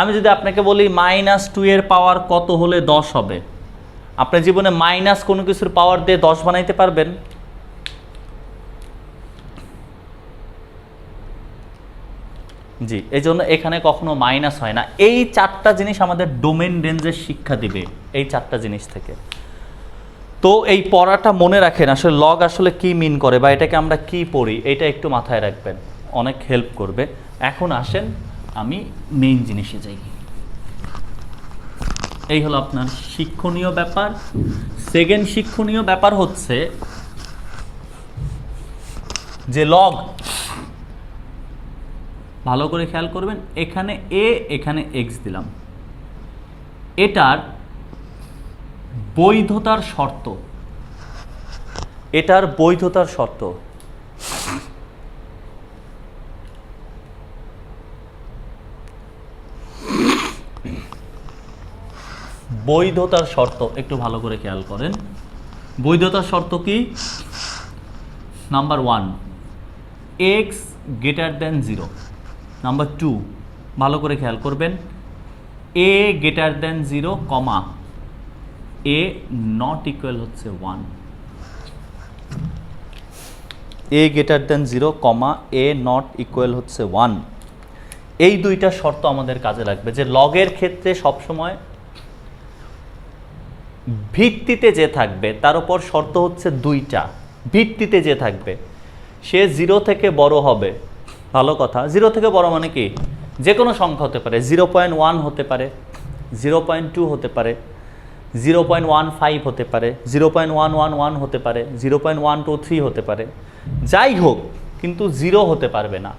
আমি যদি আপনাকে বলি -2 এর পাওয়ার কত হলে 10 হবে? আপনার জীবনে মাইনাস কোনো কিছুর পাওয়ার দিয়ে 10 বানাইতে পারবেন? জি, এই জন্য এখানে কখনো মাইনাস হয় না। এই 4টা জিনিস আমাদের ডোমেন রেঞ্জের শিক্ষা দিবে, এই 4টা জিনিস থেকে। তো এই পড়াটা মনে রাখেন, আসলে লগ আসলে কি মিন করে বা এটাকে আমরা কি পড়ি, এটা একটু মাথায় রাখবেন, অনেক হেল্প করবে। এখন আসেন আমি মেইন জিনিসে যাই। এই হলো আপনার শিক্ষণীয় ব্যাপার। সেকেন্ড শিক্ষণীয় ব্যাপার হচ্ছে যে লগ, ভালো করে খেয়াল করবেন, এখানে এ, এখানে এক্স দিলাম, এটার বৈধতার শর্ত, এটার বৈধতার শর্ত বৈধতার শর্ত একটু ভালো করে খেয়াল করেন। বৈধতার শর্ত কি? Number 1, X greater than 0। Number 2, ভালো করে খেয়াল করবেন, A greater than 0, comma A not equal হচ্ছে 1। A greater than 0, comma A not equal হচ্ছে 1। এই দুইটা শর্ত আমাদের কাজে লাগবে। যে লগের ক্ষেত্রে সবসময় ভিত্তিতে যে থাকবে তার উপর শর্ত হচ্ছে 2টা। ভিত্তিতে যে থাকবে সে 0 থেকে বড় হবে। ভালো কথা, 0 থেকে বড় মানে কি? যে কোনো সংখ্যা হতে পারে, 0.1 হতে পারে, 0.2 হতে পারে, 0.15 হতে পারে, 0.111 হতে পারে, 0.123 হতে পারে, যাই হোক, কিন্তু 0 হতে পারবে না।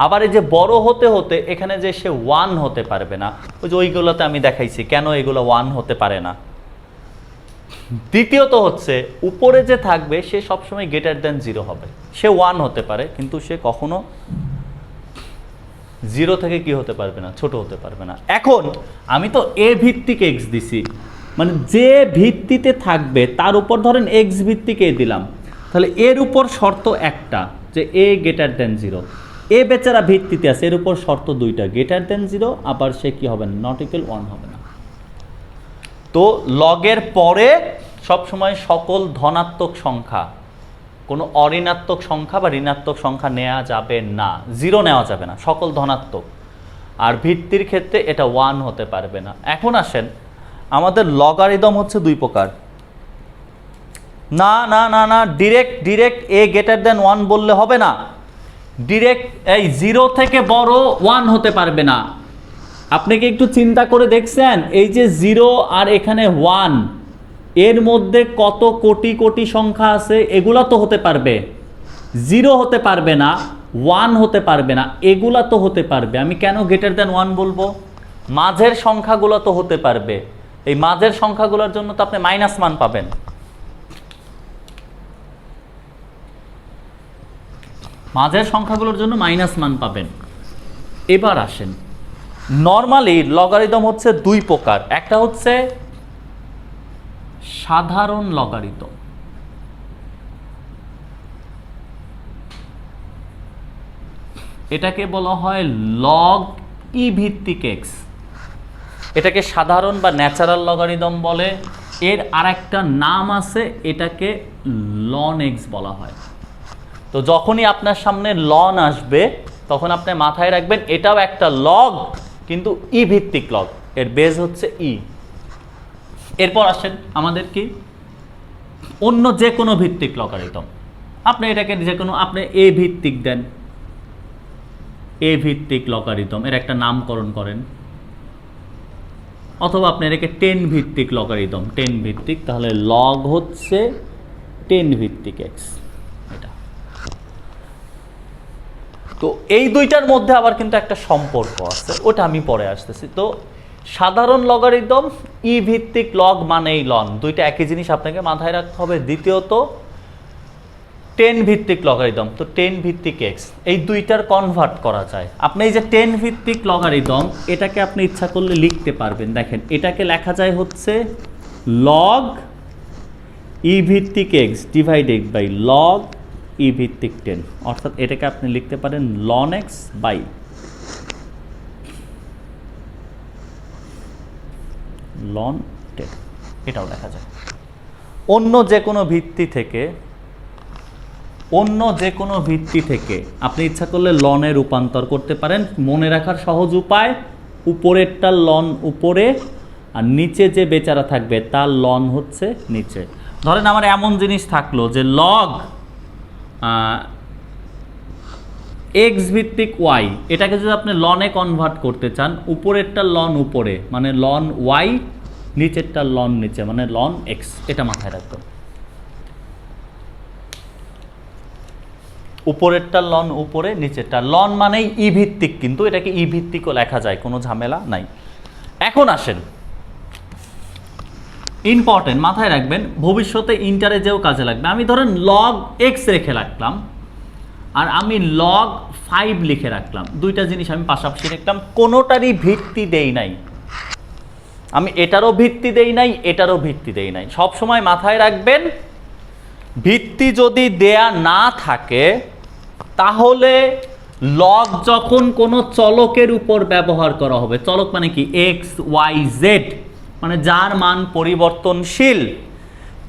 আবার এই যে বড় হতে হতে এখানে যে সে 1 হতে পারবে না। ওই যে ওইগুলোতে আমি দেখাইছি কেন এগুলো 1 হতে পারে না। দ্বিতীয়ত হচ্ছে উপরে যে থাকবে সে সবসময় গ্রেটার দেন 0 হবে। সে 1 হতে পারে কিন্তু সে কখনো 0 থেকে কি হতে পারবে না? ছোট হতে পারবে না। এখন আমি তো এ ভিত্তিক এক্স দিছি, মানে যে ভিত্তিতে থাকবে তার উপর ধরেন এক্স ভিত্তিক এ দিলাম, তাহলে এর উপর শর্ত একটা যে এ গ্রেটার দেন 0। এ বেচারা ভিত্তিতে আছে, এর উপর শর্ত 2টা, গ্রেটার দেন 0, আবার সে কি হবে না? নট ইকুয়াল 1 হবে না। তো লগের পরে সবসময় সকল ধনাত্মক সংখ্যা, কোনো অঋণাত্মক সংখ্যা বা ঋণাত্মক সংখ্যা নেওয়া যাবে না, 0 নেওয়া যাবে না, সকল ধনাত্মক। আর ভিত্তির ক্ষেত্রে এটা 1 হতে পারবে না। এখন আসেন, আমাদের লগারিদম হচ্ছে 2 প্রকার। না না না না, ডিরেক্ট এ গ্রেটার দেন 1 বললে হবে না। ডিরেক্ট এই 0 থেকে বড় 1 হতে পারবে না। আপনি কি একটু চিন্তা করে দেখছেন, এই যে 0 আর এখানে 1, এর মধ্যে কত কোটি কোটি সংখ্যা আছে? এগুলা তো হতে পারবে, 0 হতে পারবে না, 1 হতে পারবে না, এগুলা তো হতে পারবে। আমি কেন গ্রেটার দেন 1 বলবো? মাঝের সংখ্যাগুলো তো হতে পারবে। এই মাঝের সংখ্যাগুলোর জন্য তো আপনি মাইনাস মান পাবেন। মাঝের সংখ্যাগুলোর জন্য মাইনাস মান পাবেন। এবার আসেন, নর্মালি লগারিদম হচ্ছে 2 প্রকার। একটা হচ্ছে সাধারণ লগারিদম, এটাকে বলা হয় লগ ই ভিত্তিক এক্স। এটাকে সাধারণ বা ন্যাচারাল লগারিদম বলে। এর আরেকটা নাম আছে, এটাকে লন এক্স বলা হয়। তো যখনই আপনার সামনে লন আসবে তখন আপনি মাথায় রাখবেন এটাও একটা লগ, কিন্তু ই ভিত্তিক লগ, এর বেজ হচ্ছে ই। এরপর আসেন আমাদের কি অন্য যে কোনো ভিত্তিক লগারিদম। আপনি এটাকে যে কোনো আপনি এ ভিত্তিক দেন, এ ভিত্তিক লগারিদম এর একটা নামকরণ করেন, অথবা আপনি এটাকে 10 ভিত্তিক লগারিদম, 10 ভিত্তিক, তাহলে লগ হচ্ছে 10 ভিত্তিক এক্স। এটা তো এই দুইটার মধ্যে আবার কিন্তু একটা সম্পর্ক আছে, ওটা আমি পরে আসতেছি। তো সাধারণ লগারিদম, ই ভিত্তিক লগ মানেই লন, দুইটা একই জিনিস আপনাকে মাথায় রাখতে হবে। দ্বিতীয়ত 10 ভিত্তিক লগারিদম, তো 10 ভিত্তিক এক্স, এই দুইটার কনভার্ট করা যায়। আপনি এই যে 10 ভিত্তিক লগারিদম, এটাকে আপনি ইচ্ছা করলে লিখতে পারবেন। দেখেন এটাকে লেখা যায় হচ্ছে লগ ই ভিত্তিক এক্স ডিভাইডেড বাই লগ ই ভিত্তিক 10, অর্থাৎ এটাকে আপনি লিখতে পারেন লন এক্স বাই লন 10, এটাও লেখা যায়। অন্য যে কোনো ভিত্তি থেকে আপনি ইচ্ছা করলে লনে রূপান্তর করতে পারেন। মনে রাখার সহজ উপায়, উপরেরটা লন উপরে আর নিচে যে বেচারা থাকবে তার লন হচ্ছে নিচে। ধরেন আমার এমন জিনিস থাকলো যে লগ এক্স ভিত্তিক ওয়াই, এটাকে যদি আপনি লনে কনভার্ট করতে চান, উপরেরটা লন উপরে মানে লন ওয়াই, নিচেরটা লন নিচে মানে লন এক্স, এটা মাথায় রাখবেন। উপরেরটা লন উপরে, নিচেরটা লন মানেই ই ভিত্তিক, কিন্তু এটাকে ই ভিত্তিকও লেখা যায়, কোনো ঝামেলা নাই। এখন আসেন, ইম্পর্টেন্ট মাথায় রাখবেন, ভবিষ্যতে ইন্টারে যেও কাজে লাগবে। আমি ধরেন লগ এক্স রেখে রাখলাম আর আমি লগ 5 লিখে রাখলাম, দুইটা জিনিস আমি পাশাপাশি রাখলাম, কোনোটারই ভিত্তি দেই নাই, আমি এটারও ভিত্তি দেই নাই, এটারও ভিত্তি দেই নাই। সব সময় মাথায় রাখবেন, ভিত্তি যদি দেয়া না থাকে তাহলে লগ যখন কোনো চলকের উপর ব্যবহার করা হবে, চলক মানে কি এক্স ওয়াই জেড, মানে যার মান পরিবর্তনশীল,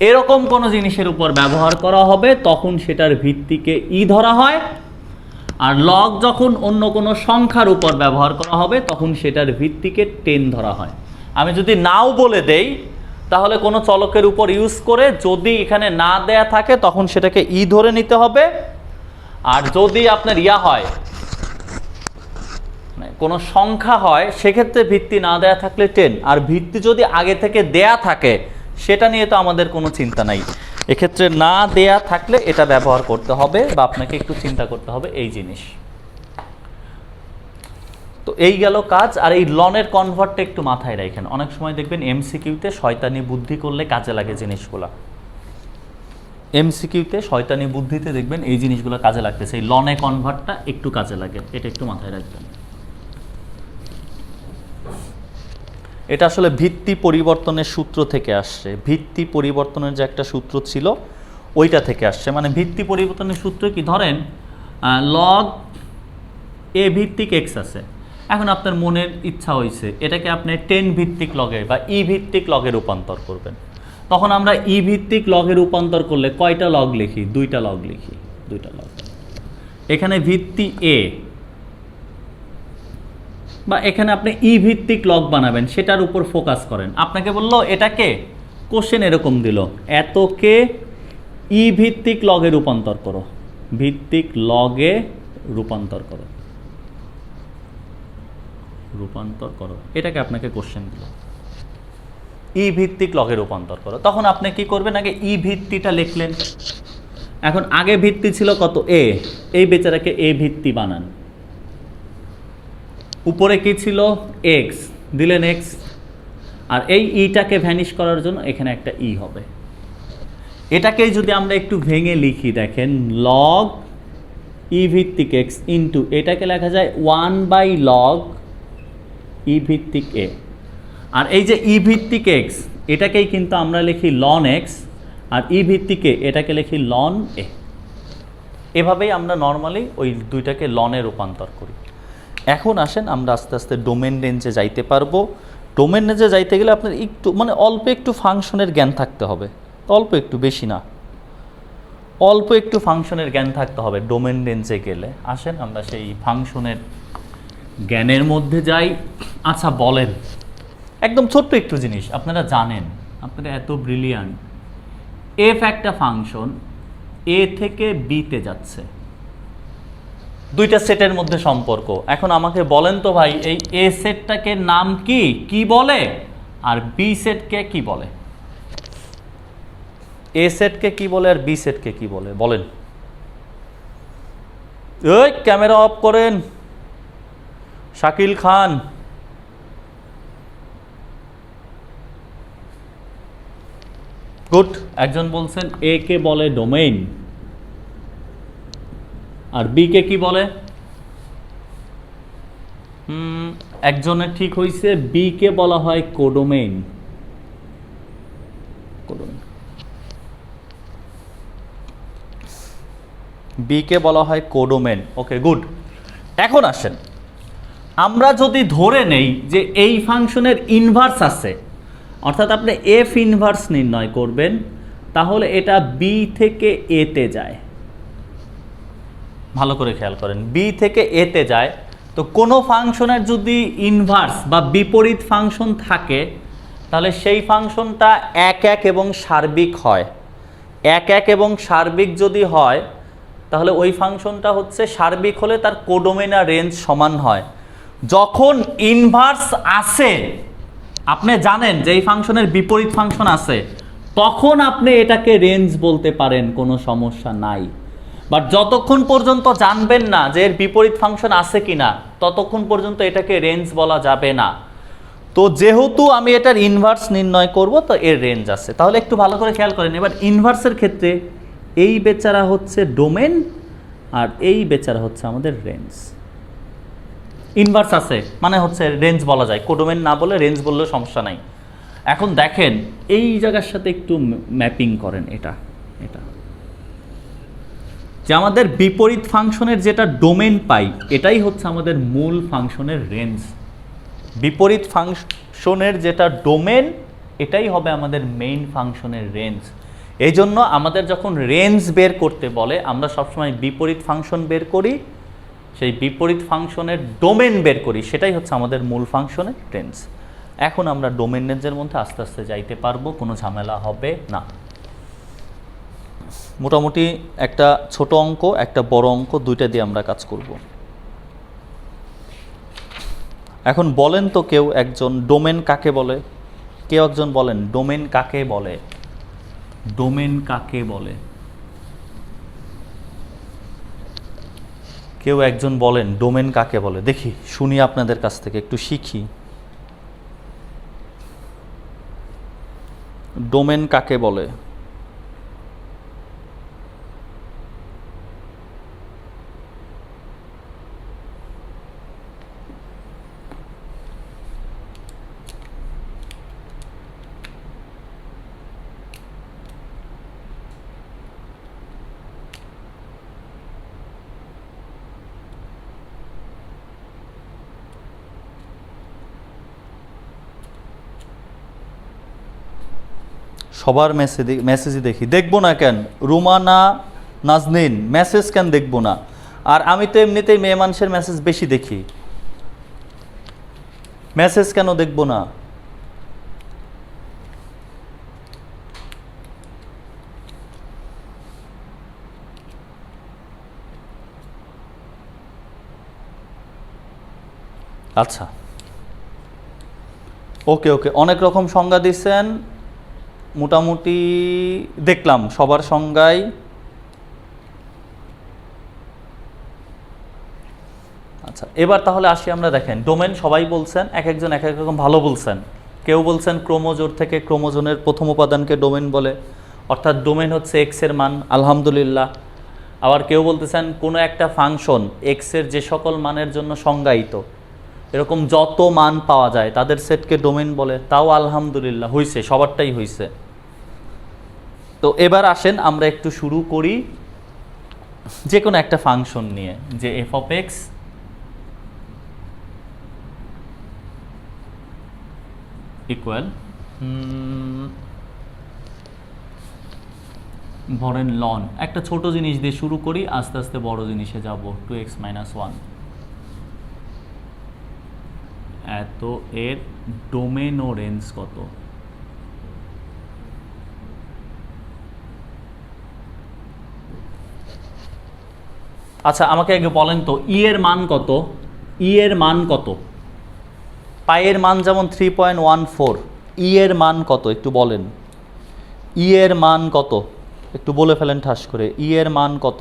এরকম কোনো জিনিসের উপর ব্যবহার করা হবে তখন সেটার ভিত্তিকে ই ধরা হয়। আর লগ যখন অন্য কোনো সংখ্যার উপর ব্যবহার করা হবে তখন সেটার ভিত্তিকে 10 ধরা হয়। আমি যদি নাও বলে দেই তাহলে কোনো চলকের উপর ইউজ করে যদি এখানে না দেয়া থাকে তখন সেটাকে ই ধরে নিতে হবে। আর যদি আপনার ইয়া হয়, কোনো সংখ্যা হয়, সেক্ষেত্রে ভিত্তি না দেয়া থাকলে 10, আর ভিত্তি যদি আগে থেকে দেয়া থাকে সেটা নিয়ে তো আমাদের কোনো চিন্তা নাই। এক্ষেত্রে না দেয়া থাকলে এটা ব্যবহার করতে হবে বা আপনাকে একটু চিন্তা করতে হবে এই জিনিস। তো এই গেল কাজ। আর এই লনের কনভার্টটা একটু মাথায় রাখেন, অনেক সময় দেখবেন এমসিকিউতে শয়তানি বুদ্ধি করলে কাজে লাগে জিনিসগুলা। এমসিকিউতে শয়তানি বুদ্ধিতে দেখবেন এই জিনিসগুলো কাজে লাগতেছে, এই লনে কনভার্টটা একটু কাজে লাগে, এটা একটু মাথায় রাখবেন। এটা আসলে ভিত্তি পরিবর্তনের সূত্র থেকে আসছে, ভিত্তি পরিবর্তনের যে একটা সূত্র ছিল ওইটা থেকে আসছে। মানে ভিত্তি পরিবর্তনের সূত্র কি, ধরেন লগ এ ভিত্তিক এক্স আছে, এখন আপনার মনের ইচ্ছা হয়েছে এটাকে আপনি 10 ভিত্তিক লগে বা ই ভিত্তিক লগে রূপান্তর করবেন। তখন আমরা ই ভিত্তিক লগে রূপান্তর করলে কয়টা লগ লিখি? 2টা লগ লিখি, 2টা লগ। এখানে ভিত্তি এ বা এখানে আপনি ই ভিত্তিক লগ বানাবেন, সেটার উপর ফোকাস করেন। আপনাকে বললো এটাকে কোশ্চেন এরকম দিল, এতকে ই ভিত্তিক লগে রূপান্তর করো, ভিত্তিক লগে রূপান্তর করো, এটাকে আপনাকে কোশ্চেন দিল ই ভিত্তিক লগে রূপান্তর করো। তখন আপনি কি করবেন, আগে ই ভিত্তিটা লিখলেন। এখন আগে ভিত্তি ছিল কত? এ, এই বেচারাকে এ ভিত্তি বানান। উপরে কি ছিল? এক্স, দিলেন এক্স, আর এই ইটাকে ভ্যানিশ করার জন্য এখানে একটা ই হবে। এটাকেই যদি আমরা একটু ভেঙে লিখি, দেখেন লগ ই ভিত্তিক এক্স ইন্টু, এটাকে লেখা যায় 1/log ই ভিত্তিক এ। আর এই যে ই ভিত্তিক এক্স, এটাকেই কিন্তু আমরা লিখি লন এক্স, আর ই ভিত্তিক এ এটাকে লিখি লন এ। এভাবেই আমরা নর্মালি ওই দুইটাকে লনে রূপান্তর করি। এখন আসেন আমরা আস্তে আস্তে ডোমেন রেঞ্জে যাইতে পারবো। ডোমেন রেঞ্জে যাইতে গেলে আপনার একটু মানে অল্প একটু ফাংশনের জ্ঞান থাকতে হবে, অল্প একটু, বেশি না, অল্প একটু ফাংশনের জ্ঞান থাকতে হবে ডোমেন রেঞ্জে গেলে। আসেন আমরা সেই ফাংশনের জ্ঞানের মধ্যে যাই। আচ্ছা বলেন, একদম ছোট্ট একটু জিনিস, আপনারা জানেন, আপনারা এত ব্রিলিয়ান্ট, এফ একটা ফাংশন, এ থেকে বিতে যাচ্ছে, দুইটা সেটের মধ্যে সম্পর্ক। এখন আমাকে বলেন তো ভাই, এই এ সেটটাকে নাম কি কি বলে, আর বি সেটকে কি বলে? এ সেটকে কি বলে আর বি সেটকে কি বলে বলেন? এই ক্যামেরা অফ করেন শাকিল খান। গুড। একজন বলছেন এ কে বলে ডোমেইন, আর বি কে কি বলে? একজনের ঠিক হয়েছে, বি কে বলা হয় কোডোমেইন। বি কে বলা হয় কোডোমেইন। Okay good. এখন আসেন, আমরা যদি ধরে নেই যে এই ফাংশনের ইনভার্স আছে, অর্থাৎ আপনি এফ ইনভার্স নির্ণয় করবেন, তাহলে এটা বি থেকে এতে যায়। ভালো করে খেয়াল করেন, বি থেকে এতে যায়। তো কোনো ফাংশনের যদি ইনভার্স বা বিপরীত ফাংশন থাকে, তাহলে সেই ফাংশনটা এক এক এবং সার্বিক হয়। এক এক এবং সার্বিক যদি হয়, তাহলে ওই ফাংশনটা হচ্ছে সার্বিক হলে তার কোডোমেইন আর রেঞ্জ সমান হয়। যখন ইনভার্স আসে, আপনি জানেন যে এই ফাংশনের বিপরীত ফাংশন আছে, তখন আপনি এটাকে রেঞ্জ বলতে পারেন, কোনো সমস্যা নাই। বাট যতক্ষণ পর্যন্ত জানবেন না যে এর বিপরীত ফাংশন আছে কিনা, ততক্ষণ পর্যন্ত এটাকে রেঞ্জ বলা যাবে না। তো যেহেতু আমি এটার ইনভার্স নির্ণয় করব, তো এর রেঞ্জ আছে। তাহলে একটু ভালো করে খেয়াল করেন, এবার ইনভার্সের ক্ষেত্রে এই বেচারা হচ্ছে ডোমেন, আর এই বেচারা হচ্ছে আমাদের রেঞ্জ। ইনভার্স আছে মানে হচ্ছে রেঞ্জ বলা যায়, কোডোমেন না বলে রেঞ্জ বললেও সমস্যা নাই। এখন দেখেন এই জায়গার সাথে একটু ম্যাপিং করেন, এটা এটা যে আমাদের বিপরীত ফাংশনের যেটা ডোমেন পাই, এটাই হচ্ছে আমাদের মূল ফাংশনের রেঞ্জ। বিপরীত ফাংশনের যেটা ডোমেন, এটাই হবে আমাদের মেইন ফাংশনের রেঞ্জ। এই জন্য আমাদের যখন রেঞ্জ বের করতে বলে, আমরা সবসময় বিপরীত ফাংশন বের করি, সেই বিপরীত ফাংশনের ডোমেন বের করি, সেটাই হচ্ছে আমাদের মূল ফাংশনের রেঞ্জ। এখন আমরা ডোমেন রেঞ্জের মধ্যে আস্তে আস্তে যাইতে পারবো, কোনো ঝামেলা হবে না। মোটামুটি একটা ছোট অঙ্ক, একটা বড় অঙ্ক, দুইটা দিয়ে আমরা কাজ করব। এখন বলেন তো কেউ একজন, ডোমেন কাকে বলে? কেউ একজন বলেন ডোমেন কাকে বলে? ডোমেন কাকে বলে? কেউ একজন বলেন ডোমেন কাকে বলে? দেখি, শুনি আপনাদের কাছ থেকে, একটু শিখি। ডোমেন কাকে বলে? সবার মেসেজই দেখি, দেখবো না কেন? রুমানা নাজনীন মেসেজ কেন দেখবো না? আর আমি তো এমনিতেই মেয়ে মানুষের মেসেজ বেশি দেখি, মেসেজ কেন দেখবো না? আচ্ছা, ওকে ওকে, অনেক রকম সংজ্ঞা দিচ্ছেন, মোটামুটি দেখলাম সবার সংজ্ঞায়। আচ্ছা, এবার তাহলে আসি আমরা। দেখেন ডোমেন সবাই বলছেন, এক একজন এক এক রকম ভালো বলছেন। কেউ বলছেন ক্রোমোজোর থেকে ক্রোমোজোনের প্রথম উপাদানকে ডোমেন বলে, অর্থাৎ ডোমেন হচ্ছে এক্সের মান, আলহামদুলিল্লাহ। আবার কেউ বলতেছেন কোনো একটা ফাংশন এক্সের যে সকল মানের জন্য সংজ্ঞায়িত, এরকম যত মান পাওয়া যায় তাদের সেটকে ডোমেন বলে, তাও আলহামদুলিল্লাহ, হইছে, সবারটাই হইছে। তো এবার আসেন আমরা একটু শুরু করি যে কোনো একটা ফাংশন নিয়ে, যে এফ অফ এক্স ইকুয়াল ধরেন লন, একটা ছোট জিনিস দিয়ে শুরু করি, আস্তে আস্তে বড় জিনিসে যাব, 2x - 1। এত এর ডোমেন ও রেঞ্জ কত? আচ্ছা আমাকে আগে বলেন তো ই এর মান কত? ই এর মান কত? পাই এর মান যেমন 3.14, ই এর মান কত একটু বলেন। ই এর মান কত একটু বলে ফেলেন ঠাস করে, ই এর মান কত?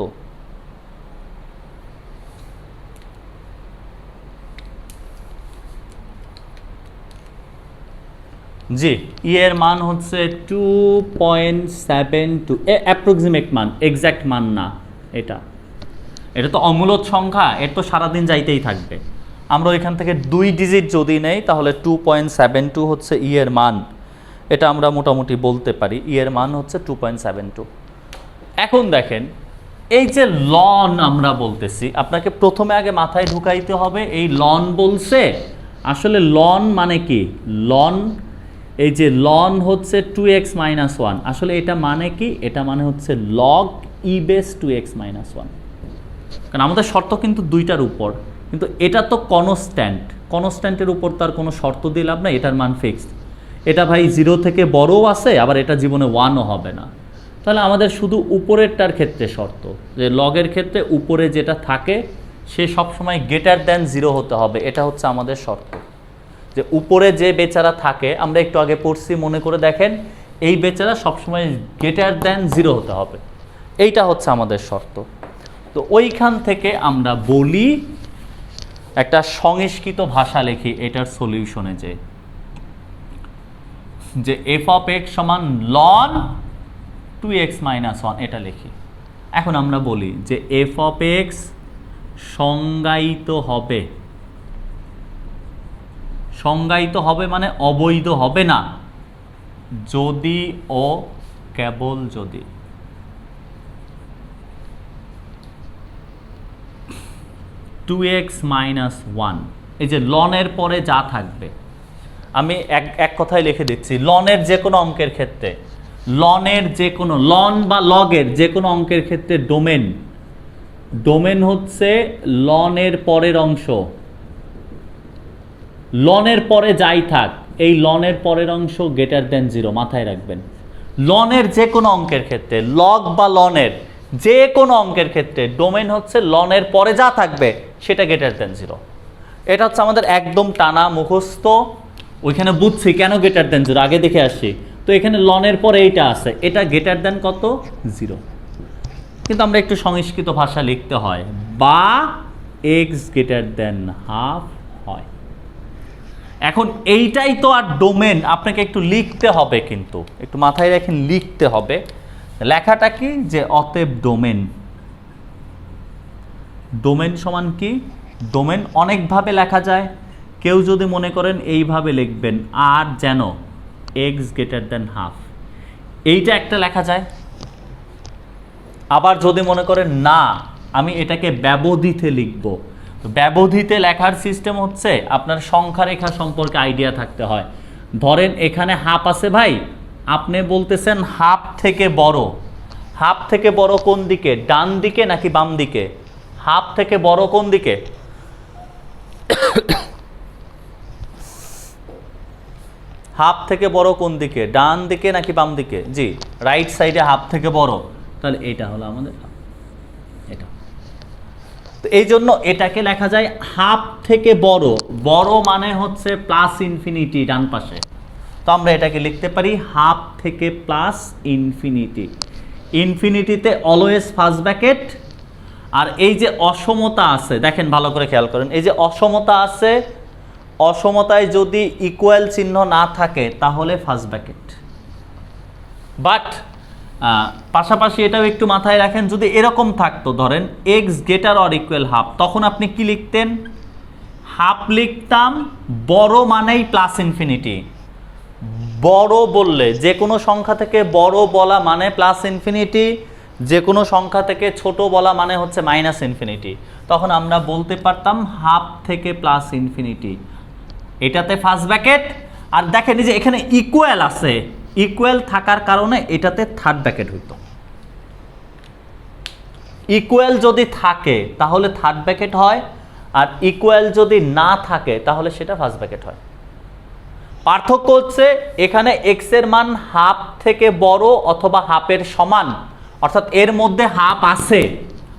জি, ই এর মান হচ্ছে 2.72, অ্যাপ্রক্সিমেট মান, এক্স্যাক্ট মান না। এটা এটা তো অমূলদ সংখ্যা, এর তো সারাদিন যাইতেই থাকবে। আমরা ওইখান থেকে 2 ডিজিট যদি নেই তাহলে 2.72 হচ্ছে ই এর মান। এটা আমরা মোটামুটি বলতে পারি ই এর মান হচ্ছে 2.72। এখন দেখেন এই যে লন আমরা বলতেছি, আপনাকে প্রথমে আগে মাথায় ঢুকাইতে হবে এই লন বলছে, আসলে লন মানে কি? লন, এই যে লন হচ্ছে 2x - 1, আসলে এটা মানে কি? এটা মানে হচ্ছে লগ ই বেস 2x - 1। কারণ আমাদের শর্ত কিন্তু দুইটার উপর, কিন্তু এটা তো কনস্ট্যান্ট, কনস্ট্যান্টের উপর তার কোনো শর্ত দিয়ে লাভ না, এটার মান ফিক্সড। এটা ভাই 0 থেকে বড়ও আছে, আবার এটা জীবনে 1ও হবে না। তাহলে আমাদের শুধু উপরেরটার ক্ষেত্রে শর্ত, যে লগের ক্ষেত্রে উপরে যেটা থাকে সে সবসময় গ্রেটার দ্যান 0 হতে হবে, এটা হচ্ছে আমাদের শর্ত। যে উপরে যে বেচারা থাকে, আমরা একটু আগে পড়ছি মনে করে দেখেন, এই বেচারা সবসময় গ্রেটার দ্যান 0 হতে হবে, এইটা হচ্ছে আমাদের শর্ত। তো ওইখান থেকে আমরা বলি একটা সংস্কৃত ভাষা লিখি এটার সলিউশনে, যে এফ অফ এক্স সমান লন 2x - 1, এটা লিখি। এখন আমরা বলি যে এফ অফ এক্স সংজ্ঞায়িত হবে, সংজ্ঞায়িত হবে মানে অবৈধ হবে না, যদি ও কেবল যদি 2x - 1, এই যে লনের পরে যা থাকবে, আমি এক কথায় লিখে দিচ্ছি, লনের যে কোনো অঙ্কের ক্ষেত্রে, লনের যে কোনো, লন বা লগের যে কোনো অঙ্কের ক্ষেত্রে ডোমেন, ডোমেন হচ্ছে লনের পরের অংশ। লনের পরে যাই থাক, এই লনের পরের অংশ গ্রেটার দ্যান 0, মাথায় রাখবেন। লনের যে কোনো অঙ্কের ক্ষেত্রে, লগ বা লনের যে কোনো অঙ্কের ক্ষেত্রে ডোমেন হচ্ছে লনের পরে যা থাকবে সেটা গ্রেটার দ্যান 0। এটা হচ্ছে আমাদের একদম টানা মুখস্থ। ওইখানে বুঝছি কেন গ্রেটার দ্যান 0, আগে দেখে আসছি। তো এখানে লনের পরে এইটা আছে, এটা গ্রেটার দ্যান কত? 0। কিন্তু আমরা একটু সংস্কৃত ভাষা লিখতে হয়, বা এক্স গ্রেটার দ্যান হাফ হয়। এখন এইটাই তো আর ডোমেন, আপনাকে একটু লিখতে হবে, কিন্তু একটু মাথায় রাখেন লিখতে হবে। লেখাটা কি? যে অতএব ডোমেন, ডোমেন সমান কি? ডোমেন অনেকভাবে লেখা যায়, কেউ যদি মনে করেন এইভাবে লিখবেন, আর যেন এক্স গ্রেটার দ্যান হাফ, এইটা একটা লেখা যায়। আবার যদি মনে করেন না আমি এটাকে ব্যবধিতে লিখব, ব্যবধিতে লেখার সিস্টেম হচ্ছে আপনার সংখ্যা রেখা সম্পর্কে আইডিয়া থাকতে হয়। ধরেন এখানে হাফ আছে ভাই, আপনি বলতেছেন হাফ থেকে বড়, হাফ থেকে বড় কোন দিকে? ডান দিকে নাকি বাম দিকে? হাফ থেকে বড় কোন দিকে? হাফ থেকে বড় কোন দিকে? ডান দিকে নাকি বাম দিকে? জি, রাইট সাইডে হাফ থেকে বড়। তাহলে এটা হলো আমাদের এটা। তো এই জন্য এটাকে লেখা যায় হাফ থেকে বড়, বড় মানে হচ্ছে প্লাস ইনফিনিটি ডান পাশে। তো আমরা এটাকে লিখতে পারি হাফ থেকে প্লাস ইনফিনিটি। ইনফিনিটিতে অলওয়েজ ফার্স্ট ব্র্যাকেট। আর এই যে অসমতা আছে, দেখেন ভালো করে খেয়াল করেন, এই যে অসমতা আছে, অসমতায় যদি ইকুয়াল চিহ্ন না থাকে তাহলে ফার্স্ট ব্র্যাকেট। বাট পাশাপাশি এটাও একটু মাথায় রাখেন, যদি এরকম থাকতো ধরেন x greater or equal half, তখন আপনি কি লিখতেন? হাফ লিখতাম, বড় মানেই প্লাস ইনফিনিটি। বড় বললে যে কোনো সংখ্যা থেকে বড় বলা মানে প্লাস ইনফিনিটি, যে কোনো সংখ্যা থেকে ছোট বলা মানে হচ্ছে মাইনাস ইনফিনিটি। তখন আমরা বলতে পারতাম হাফ থেকে প্লাস ইনফিনিটি, এটাতে ফার্স্ট ব্র্যাকেট। আর দেখেন যে এখানে ইকুয়াল আছে, ইকুয়াল থাকার কারণে এটাতে থার্ড ব্র্যাকেট হইতো। ইকুয়াল যদি থাকে তাহলে থার্ড ব্র্যাকেট হয়, আর ইকুয়াল যদি না থাকে তাহলে সেটা ফার্স্ট ব্র্যাকেট হয়। পার্থক্য হচ্ছে এখানে এক্স এর মান হাফ থেকে বড় অথবা হাফের সমান, অর্থাৎ এর মধ্যে হাফ আছে,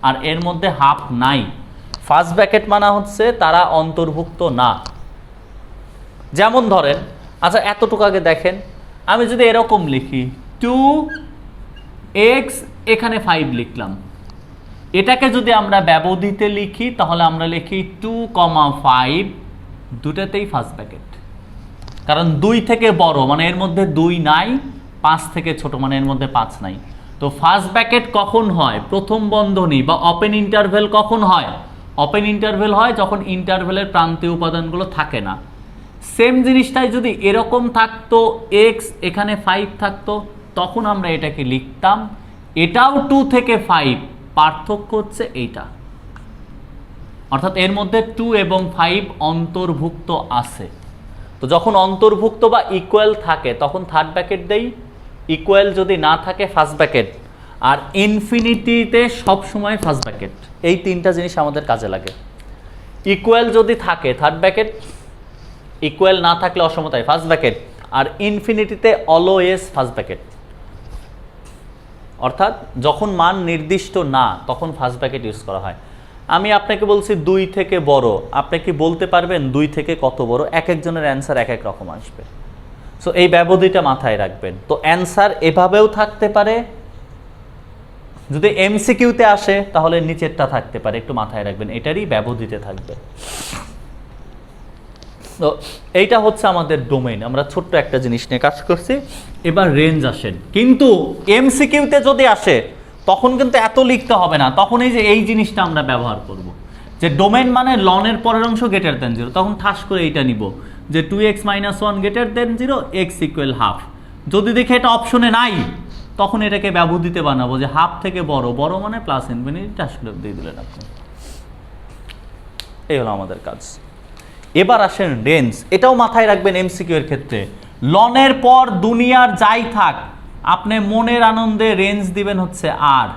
আর এর মধ্যে হাফ নাই, ফার্স্ট ব্র্যাকেট মানে হচ্ছে তারা অন্তর্ভুক্ত না। যেমন ধরেন, আচ্ছা এতটুকু আগে দেখেন, আমি যদি এরকম লিখি 2x এখানে 5 লিখলাম, এটাকে যদি আমরা ব্যবধিতে লিখি তাহলে আমরা লিখি 2,5, দুটাতেই ফার্স্ট ব্র্যাকেট, কারণ 2 থেকে বড় মানে এর মধ্যে 2 নাই, 5 থেকে ছোট মানে এর মধ্যে 5 নাই। তো ফার্স্ট ব্র্যাকেট কখন হয়? প্রথম বন্ধনী বা ওপেন ইন্টারভেল কখন হয়? ওপেন ইন্টারভেল হয় যখন ইন্টারভেলের প্রান্তীয় উপাদানগুলো থাকে না। সেম জিনিসটাই যদি এরকম থাকতো, x এখানে 5 থাকতো, তখন আমরা এটাকে লিখতাম এটাও 2 থেকে 5, পার্থক্য হচ্ছে এইটা, অর্থাৎ এর মধ্যে 2 এবং 5 অন্তর্ভুক্ত আছে। তো যখন অন্তর্ভুক্ত বা ইকুয়াল থাকে তখন থার্ড ব্র্যাকেট দেই, ইকুয়াল যদি না থাকে ফার্স্ট ব্র্যাকেট, আর ইনফিনিটিতে সব সময় ফার্স্ট ব্র্যাকেট। এই তিনটা জিনিস আমাদের কাজে লাগে। ইকুয়াল যদি থাকে থার্ড ব্র্যাকেট, ইকুয়াল না থাকলে অসমতায় ফার্স্ট ব্র্যাকেট, আর ইনফিনিটিতে অলওয়েজ ফার্স্ট ব্র্যাকেট। অর্থাৎ যখন মান নির্দিষ্ট না তখন ফার্স্ট ব্র্যাকেট ইউজ করা হয়। আমি আপনাকে বলছি 2 থেকে বড়, আপনি কি বলতে পারবেন 2 থেকে কত বড়? এক একজনের অ্যান্সার এক এক রকম আসবে। সো এই ব্যবধিটা মাথায় রাখবেন। তো অ্যান্সার এভাবেও থাকতে পারে, যদি এমসিকিউতে আসে তাহলে নিচেরটা থাকতে পারে, একটু মাথায় রাখবেন, এটারই ব্যবধিতে থাকবে। তো এইটা হচ্ছে আমাদের ডোমেইন। আমরা ছোট্ট একটা জিনিস নিয়ে কাজ করছি। এবার রেঞ্জ আসেন, কিন্তু এমসিকিউতে যদি আসে তখন কিন্তু এত লিখতে হবে না, তখন এই যে এই জিনিসটা আমরা ব্যবহার করব, যে ডোমেইন মানে লনের পরের অংশ গ্রেটার দেন 0, তখন ঠাস করে এইটা নিব যে 2x - 1 greater than 0, x = half. যদি দেখে এটা অপশনে নাই তখন এটাকে ব্যবধিতে বানাবো, যে হাফ থেকে বড়, বড় মানে প্লাস ইনফিনিটি, ঠাস করে দিয়ে দিলেন আপনি। এই হলো আমাদের কাজ। এবার আসেন রেঞ্জ। এটাও মাথায় রাখবেন এমসিকিউ এর ক্ষেত্রে, লনের পর দুনিয়ার যাই থাক আপনি মনের আনন্দে রেঞ্জ দিবেন হচ্ছে আর,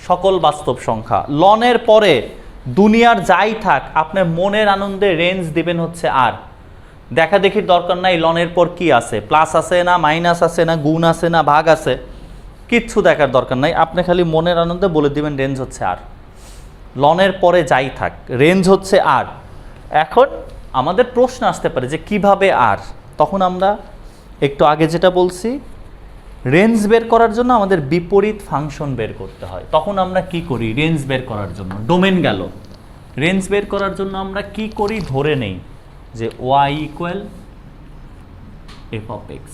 সকল বাস্তব সংখ্যা। লনের পরে দুনিয়ার যাই থাক আপনি মনের আনন্দে রেঞ্জ দিবেন হচ্ছে আর। দেখা দেখির দরকার নাই লনের পর কি আছে, প্লাস আছে না মাইনাস আছে না গুণ আছে না ভাগ আছে, কিচ্ছু দেখার দরকার নাই, আপনি খালি মনের আনন্দে বলে দিবেন রেঞ্জ হচ্ছে আর। লনের পরে যাই থাক রেঞ্জ হচ্ছে আর। এখন আমাদের প্রশ্ন আসতে পারে যে কিভাবে আর, তখন আমরা একটু আগে যেটা বলছি, রেঞ্জ বের করার জন্য আমাদের বিপরীত ফাংশন বের করতে হয়। তখন আমরা কি করি? রেঞ্জ বের করার জন্য ডোমেন গেল, রেঞ্জ বের করার জন্য আমরা কি করি? ধরে নেই যে y = f(x),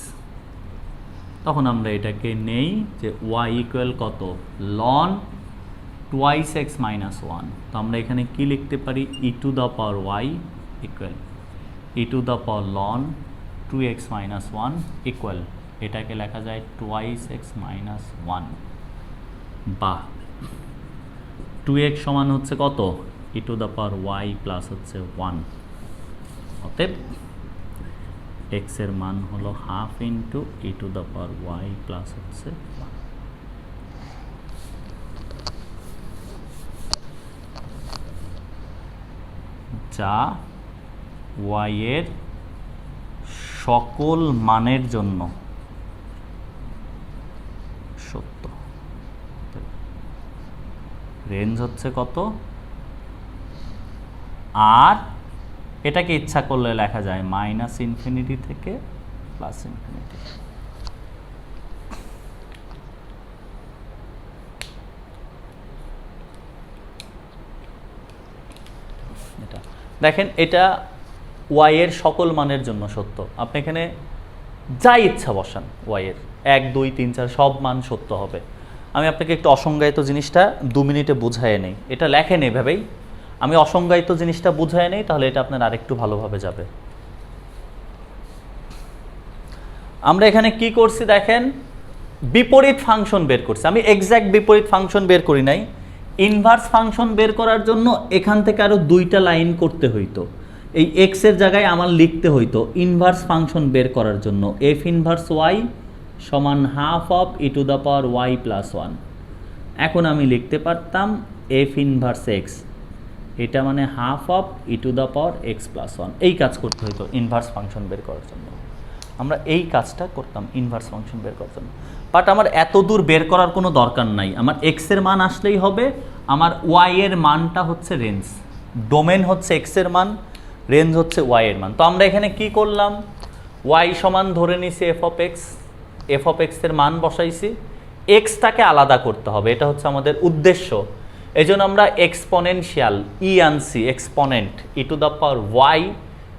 তখন আমরা এটাকে নেই যে y = কত? ln 2x - 1। তো আমরা এখানে কি লিখতে পারি? e⁻y = e⁻ln 2x - 1 ইকুয়াল, এটাকে লেখা যায় 2x - 1, বা 2x সমান হচ্ছে কত? e⁻y প্লাস হচ্ছে 1। অতএব x এর মান হলো হাফ ইন্টু e⁻y প্লাস হচ্ছে 1। যা y এর সকল মানের জন্য সত্য। রেঞ্জ হচ্ছে কত? আর এটাকে ইচ্ছা করলে লেখা যায় -ইনফিনিটি থেকে +ইনফিনিটি। এটা দেখেন, এটা y এর সকল মানের জন্য সত্য। আপনি এখানে যা ইচ্ছা বসান, y এর 1 2 3 4 সব মান সত্য হবে। আমি আপনাকে একটু অসংজ্ঞায়িত জিনিসটা 2 মিনিটে বুঝায় নেই, এটা লেখেন এভাবেই, আমি অসংজ্ঞায়িত জিনিসটা বুঝায় নেই, তাহলে এটা আপনার আরেকটু ভালোভাবে যাবে। আমরা এখানে কি করছি দেখেন, বিপরীত ফাংশন বের করছি। আমি এক্স্যাক্ট বিপরীত ফাংশন বের করি নাই, ইনভার্স ফাংশন বের করার জন্য এখান থেকে আরো 2টা লাইন করতে হইতো। এই x এর জায়গায় আমার লিখতে হইতো ইনভার্স ফাংশন বের করার জন্য f ইনভার্স y সমান হাফ অফ e⁻y প্লাস 1। এখন আমি লিখতে পারতাম f ইনভার্স x, এটা মানে হাফ অফ e⁻x প্লাস 1। এই কাজ করতে হইতো ইনভার্স ফাংশন বের করার জন্য। আমরা এই কাজটা করতাম ইনভার্স ফাংশন বের করার জন্য। বাট আমার এত দূর বের করার কোনো দরকার নাই, আমার এক্সের মান আসলেই হবে। আমার ওয়াই এর মানটা হচ্ছে রেঞ্জ, ডোমেন হচ্ছে এক্সের মান, রেঞ্জ হচ্ছে ওয়াই এর মান। তো আমরা এখানে কি করলাম, ওয়াই সমান ধরে নিছি এফ অফ এক্সের মান বসাইছি, এক্সটাকে আলাদা করতে হবে, এটা হচ্ছে আমাদের উদ্দেশ্য। এই জন্য আমরা এক্সপোনেনশিয়াল ই আনছি, exponent e to the power y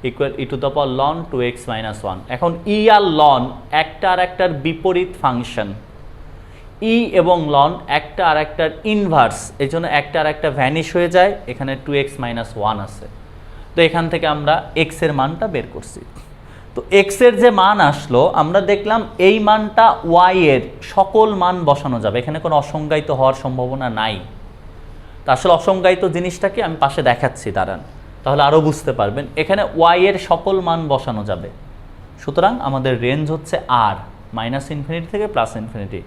equal e to the power ln 2x - 1। এখন ই আর লন একটা আর একটার বিপরীত ফাংশন, ই এবং লন একটা আর একটার ইনভার্স, এই জন্য একটা আর একটা ভ্যানিশ হয়ে যায়, এখানে 2x - 1 আছে। তো এখান থেকে আমরা এক্সের মানটা বের করছি। তো এক্সের যে মান আসলো, আমরা দেখলাম এই মানটা ওয়াই এর সকল মান বসানো যাবে, এখানে কোনো অসংজ্ঞায়িত হওয়ার সম্ভাবনা নাই। তা আসলে অসংজ্ঞায়িত জিনিসটাকে আমি পাশে দেখাচ্ছি, দাঁড়ান, তাহলে আরও বুঝতে পারবেন। এখানে ওয়াই এর সকল মান বসানো যাবে, সুতরাং আমাদের রেঞ্জ হচ্ছে আর -ইনফিনিটি থেকে +ইনফিনিটি।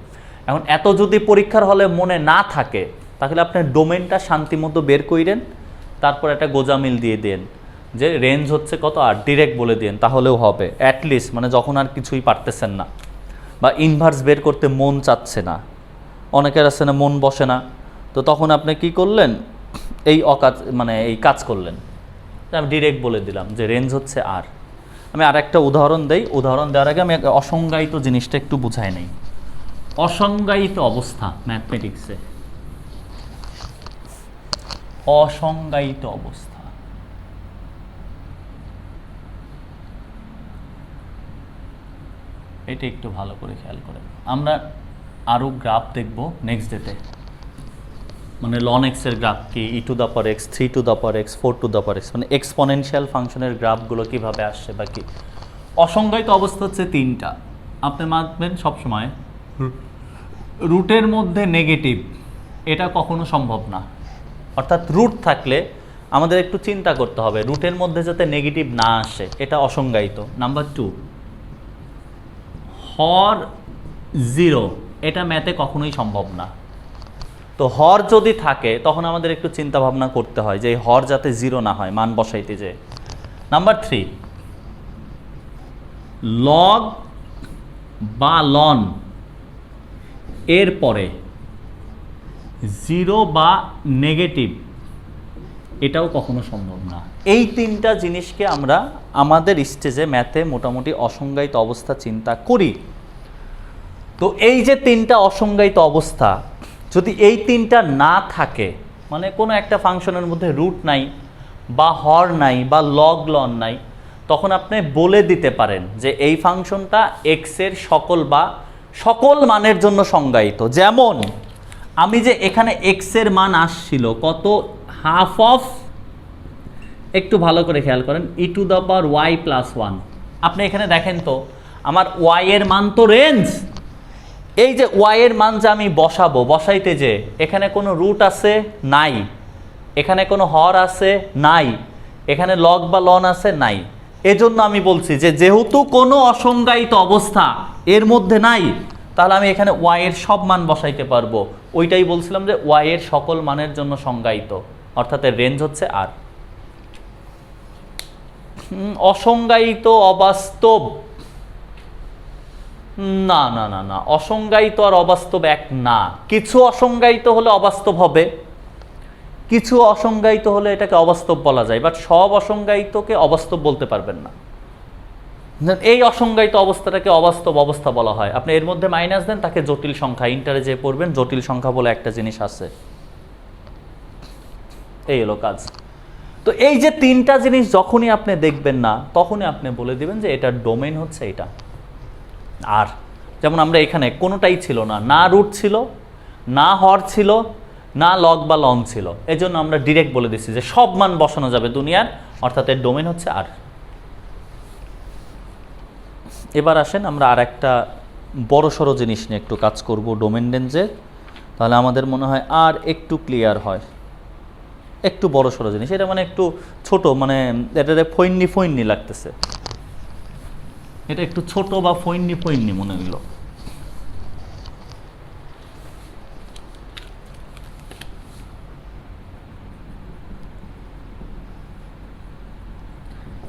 এখন এত যদি পরীক্ষার হলে মনে না থাকে, তাহলে আপনি ডোমেনটা শান্তিমতো বের কইরেন, তারপর একটা গোজামিল দিয়ে দেন যে রেঞ্জ হচ্ছে কত, আর ডিরেক্ট বলে দিন, তাহলেও হবে। অ্যাটলিস্ট মানে যখন আর কিছুই পারতেছেন না বা ইনভার্স বের করতে মন চাচ্ছে না, অনেকের আছে না মন বসে না, তো তখন আপনি কি করলেন, এই অকাজ মানে এই কাজ করলেন, আমি ডিরেক্ট বলে দিলাম যে রেঞ্জ হচ্ছে আর। আমি আর একটা উদাহরণ দেই, উদাহরণ দেওয়ার আগে আমি অসংজ্ঞায়িত জিনিসটা একটু বুঝাই নেই। অসংজ্ঞায়িত অবস্থা ম্যাথমেটিক্সে, অসংজ্ঞায়িত অবস্থা, এটা একটু ভালো করে খেয়াল করেন। আমরা আরও গ্রাফ দেখব নেক্সট ডেতে, মানে লন এক্স এর গ্রাফ কি, e to the power X, 3 to the power X, 4 to the power X, মানে এক্সপোনেনশিয়াল ফাংশনের গ্রাফগুলো কীভাবে আসছে বা কি। অসংজ্ঞায়িত অবস্থা হচ্ছে তিনটা, আপনি মানবেন সবসময় রুটের মধ্যে নেগেটিভ, এটা কখনো সম্ভব না। অর্থাৎ রুট থাকলে আমাদের একটু চিন্তা করতে হবে, রুটের মধ্যে যাতে নেগেটিভ না আসে, এটা অসংজ্ঞায়িত। নাম্বার 2, হর 0, এটা ম্যাথে কখনোই সম্ভব না। তো হর যদি থাকে তখন আমাদের একটু চিন্তা ভাবনা করতে হয় যে এই হর যাতে 0 না হয় মান বসাইতে যে। নাম্বার 3, লগ বা লন এর পরে 0 বা নেগেটিভ, এটাও কখনো সম্ভব না। এই তিনটা জিনিসকে আমরা আমাদের স্টেজে ম্যাথে মোটামুটি অসংজ্ঞায়িত অবস্থা চিন্তা করি। তো এই যে তিনটা অসংজ্ঞায়িত অবস্থা, যদি এই তিনটা না থাকে, মানে কোনো একটা ফাংশনের মধ্যে রুট নাই বা হর নাই বা লগ লন নাই, তখন আপনি বলে দিতে পারেন যে এই ফাংশনটা এক্সের সকল মানের জন্য সংজ্ঞায়িত। যেমন আমি যে এখানে এক্সের মান আসছিল কত, হাফ অফ, একটু ভালো করে খেয়াল করেন, e to the power Y plus 1। আপনি এখানে দেখেন তো আমার ওয়াই এর মান তো রেঞ্জ, এই যে ওয়াই এর মান যে আমি বসাবো, বসাইতে যে এখানে কোনো রুট আছে নাই, এখানে কোনো হর আছে নাই, এখানে লগ বা লন আছে নাই, এজন্য আমি বলছি যে যেহেতু কোনো অসংজ্ঞায়িত অবস্থা এর মধ্যে নাই, তাহলে আমি এখানে ওয়াই এর সব মান বসাইতে পারবো। ওইটাই বলছিলাম যে ওয়াই এর সকল মানের জন্য সংজ্ঞায়িত, অর্থাৎ এর রেঞ্জ হচ্ছে আর। অসংজ্ঞায়িত অবাস্তব, না না না না, অসংজ্ঞায়িত আর অবাস্তব এক না। কিছু অসংজ্ঞায়িত হলে অবাস্তব হবে, কিছু অসংজ্ঞায়িত হলে এটাকে অবাস্তব বলা যায়, বাট সব অসংজ্ঞায়িতকে অবাস্তব বলতে পারবেন না। এই অসংজ্ঞায়িত অবস্থাটাকে অবাস্তব অবস্থা বলা হয়। আপনি এর মধ্যে মাইনাস দেন, তাকে জটিল সংখ্যা, ইন্টারে যে পড়বেন জটিল সংখ্যা বলে একটা জিনিস আছে, এই হলো কাজ। তো এই যে তিনটা জিনিস যখনই আপনি দেখবেন না, তখনই আপনি বলে দিবেন যে এটার ডোমেইন হচ্ছে এটা। আর যেমন আমরা এখানে কোনোটাই ছিল না, না রুট ছিল, না হর ছিল, না লগ বা লন ছিল, এজন্য আমরা ডিরেক্ট বলে দিচ্ছি যে সব মান বসানো যাবে দুনিয়ার, অর্থাৎ এর ডোমেইন হচ্ছে আর। এবার আসেন আমরা আর একটা বড়সড় জিনিস নিয়ে একটু কাজ করব ডোমেন রেঞ্জের, তাহলে আমাদের মনে হয় আর একটু ক্লিয়ার হয়। একটু বড়সড় জিনিস, এটা মানে একটু ছোট, মানে এটা ফৈন্নি লাগতেছে, এটা একটু ছোট বা ফৈন্নি মনে হইল।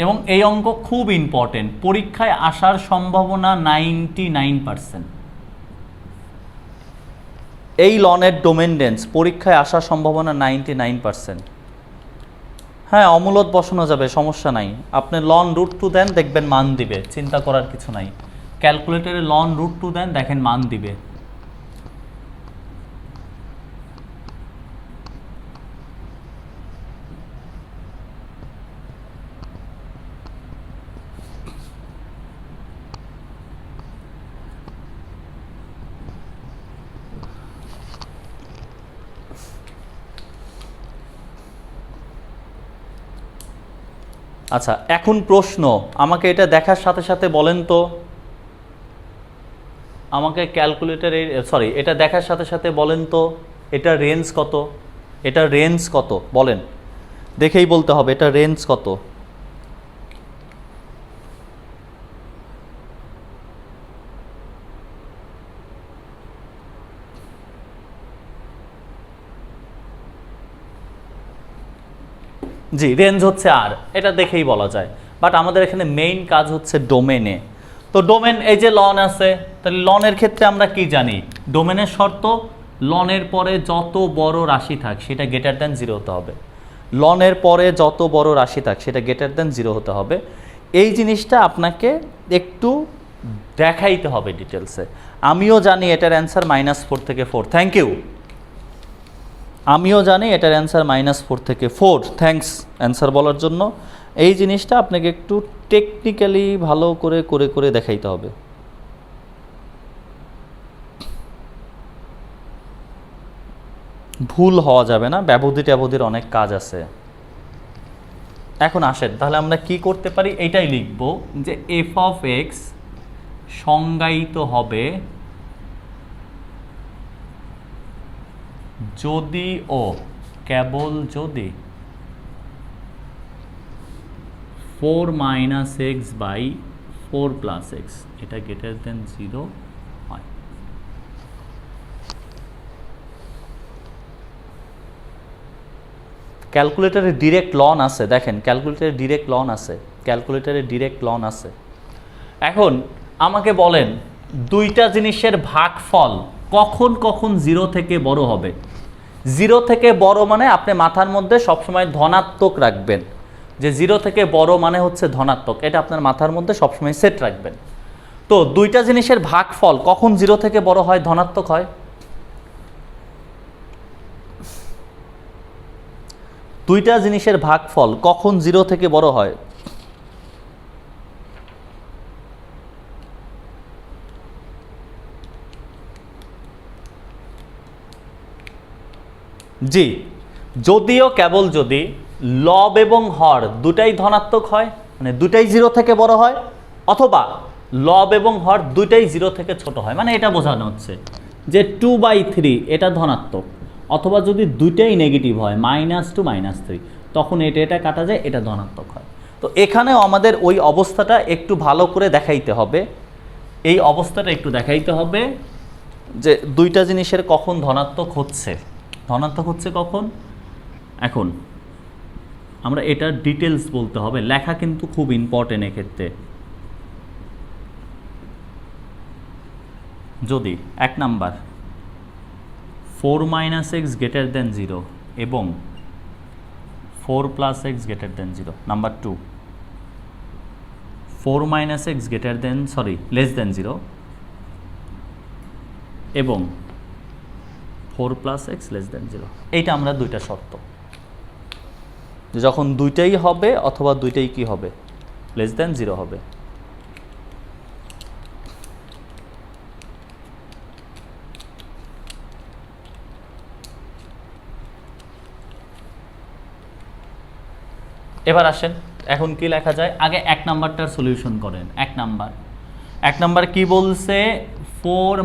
এবং এই অঙ্ক খুব ইম্পর্টেন্ট, পরীক্ষায় আসার সম্ভাবনা 99%। এই লনের ডোমেনডেন্স পরীক্ষায় আসার সম্ভাবনা 99%। হ্যাঁ, অমূলত বসানো যাবে, সমস্যা নাই। আপনি লন √2 দেন, দেখবেন মান দিবে, চিন্তা করার কিছু নাই। ক্যালকুলেটরে লন √2 দেন, দেখেন মান দিবে। আচ্ছা, এখন প্রশ্ন, আমাকে এটা দেখার সাথে সাথে বলেন তো, আমাকে ক্যালকুলেটরের এটা দেখার সাথে সাথে বলেন তো এটা রেঞ্জ কত, এটা রেঞ্জ কত বলেন, দেখেই বলতে হবে এটা রেঞ্জ কত। জি, রেঞ্জ হচ্ছে আর, এটা দেখেই বলা যায়। বাট আমাদের এখানে মেইন কাজ হচ্ছে ডোমেনে। তো ডোমেন, এই যে লন আছে, তাহলে লনের ক্ষেত্রে আমরা কি জানি, ডোমেনের শর্ত লনের পরে যত বড় রাশি থাক সেটা গ্রেটার দ্যান 0 হতে হবে। লনের পরে যত বড় রাশি থাক সেটা গ্রেটার দ্যান 0 হতে হবে। এই জিনিসটা আপনাকে একটু দেখাইতে হবে ডিটেলসে। আমিও জানি এটার অ্যান্সার -4 থেকে 4, থ্যাংক ইউ। আমিও জানি এটার অ্যান্সার -4 থেকে 4, থ্যাঙ্কস অ্যান্সার বলার জন্য। এই জিনিসটা আপনাকে একটু টেকনিক্যালি ভালো করে করে করে দেখাইতে হবে। ভুল হওয়া যাবে না, ব্যবধি ট্যাবধির অনেক কাজ আছে। এখন আসেন তাহলে আমরা কি করতে পারি, এইটাই লিখব যে f(x) সংজ্ঞায়িত হবে যদি ও কেবল যদি 4 - x/4 + x এটা গ্রেটার দেন 0 হয়। ক্যালকুলেটরে ডিরেক্ট লন আছে, দেখেন ক্যালকুলেটরে ডিরেক্ট লন আছে, ক্যালকুলেটরে ডিরেক্ট লন আছে। এখন আমাকে বলেন দুইটা জিনিসের ভাগফল কখন কখন 0 থেকে বড় হবে। 0 থেকে বড় মানে আপনি মাথার মধ্যে সবসময় ধনাত্মক রাখবেন, যে 0 থেকে বড় মানে হচ্ছে ধনাত্মক, এটা আপনার মাথার মধ্যে সবসময় সেট রাখবেন। তো দুইটা জিনিসের ভাগফল কখন 0 থেকে বড় হয়, ধনাত্মক হয়। দুইটা জিনিসের ভাগফল কখন 0 থেকে বড় হয়, জি, যদিও কেবল যদি লব এবং হর দুটাই ধনাত্মক হয়, মানে দুটাই 0 থেকে বড় হয়, অথবা লব এবং হর দুটাই 0 থেকে ছোট হয়, মানে এটা বোঝানো হচ্ছে যে 2/3 এটা ধনাত্মক, অথবা যদি দুইটাই নেগেটিভ হয় -2 -3, তখন এটা কাটা যায়, এটা ধনাত্মক হয়। তো এখানেও আমাদের ওই অবস্থাটা একটু ভালো করে দেখাইতে হবে, এই অবস্থাটা একটু দেখাইতে হবে যে দুইটা জিনিসের কখন ধনাত্মক হচ্ছে, ধনাত্মক হচ্ছে কখন। এখন আমরা এটার ডিটেলস বলতে হবে, লেখা কিন্তু খুব ইম্পর্টেন্ট এক্ষেত্রে। যদি 1 নাম্বার 4 - x গ্রেটার দেন 0 এবং 4 + x greater than 0, number 2 4 - x less than 0 এবং 4 + x লেস দেন 0, এইটা আমরা দুইটা শর্ত, যখন দুইটাই হবে অথবা দুইটাই কি হবে, লেস দেন 0 হবে। এবার আসেন এখন কি লেখা যায়, আগে 1 নাম্বারটার সলিউশন করেন। 1 নাম্বার কি বলছে, 4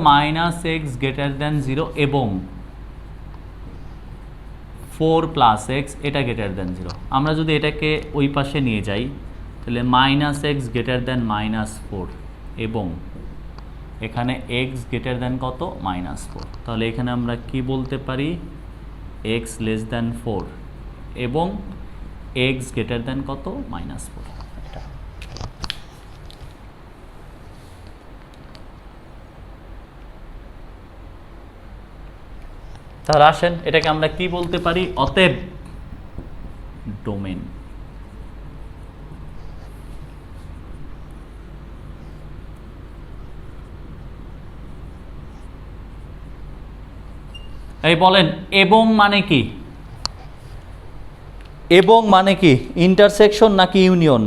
- x গ্রেটার দেন 0 এবং 4 + x এটা গ্রেটার দেন 0। আমরা যদি এটাকে ওই পাশে নিয়ে যাই তাহলে -x গ্রেটার দেন -4 এবং এখানে x গ্রেটার দেন কত, -4। তাহলে এখানে আমরা কি বলতে পারি, x লেস দেন 4 এবং x গ্রেটার দেন কত, -4। তাহলে আসেন এটাকে আমরা কি বলতে পারি, অতএব ডোমেন। এই বলেন এবং মানে কি? এবং মানে কি, ইন্টারসেকশন নাকি ইউনিয়ন?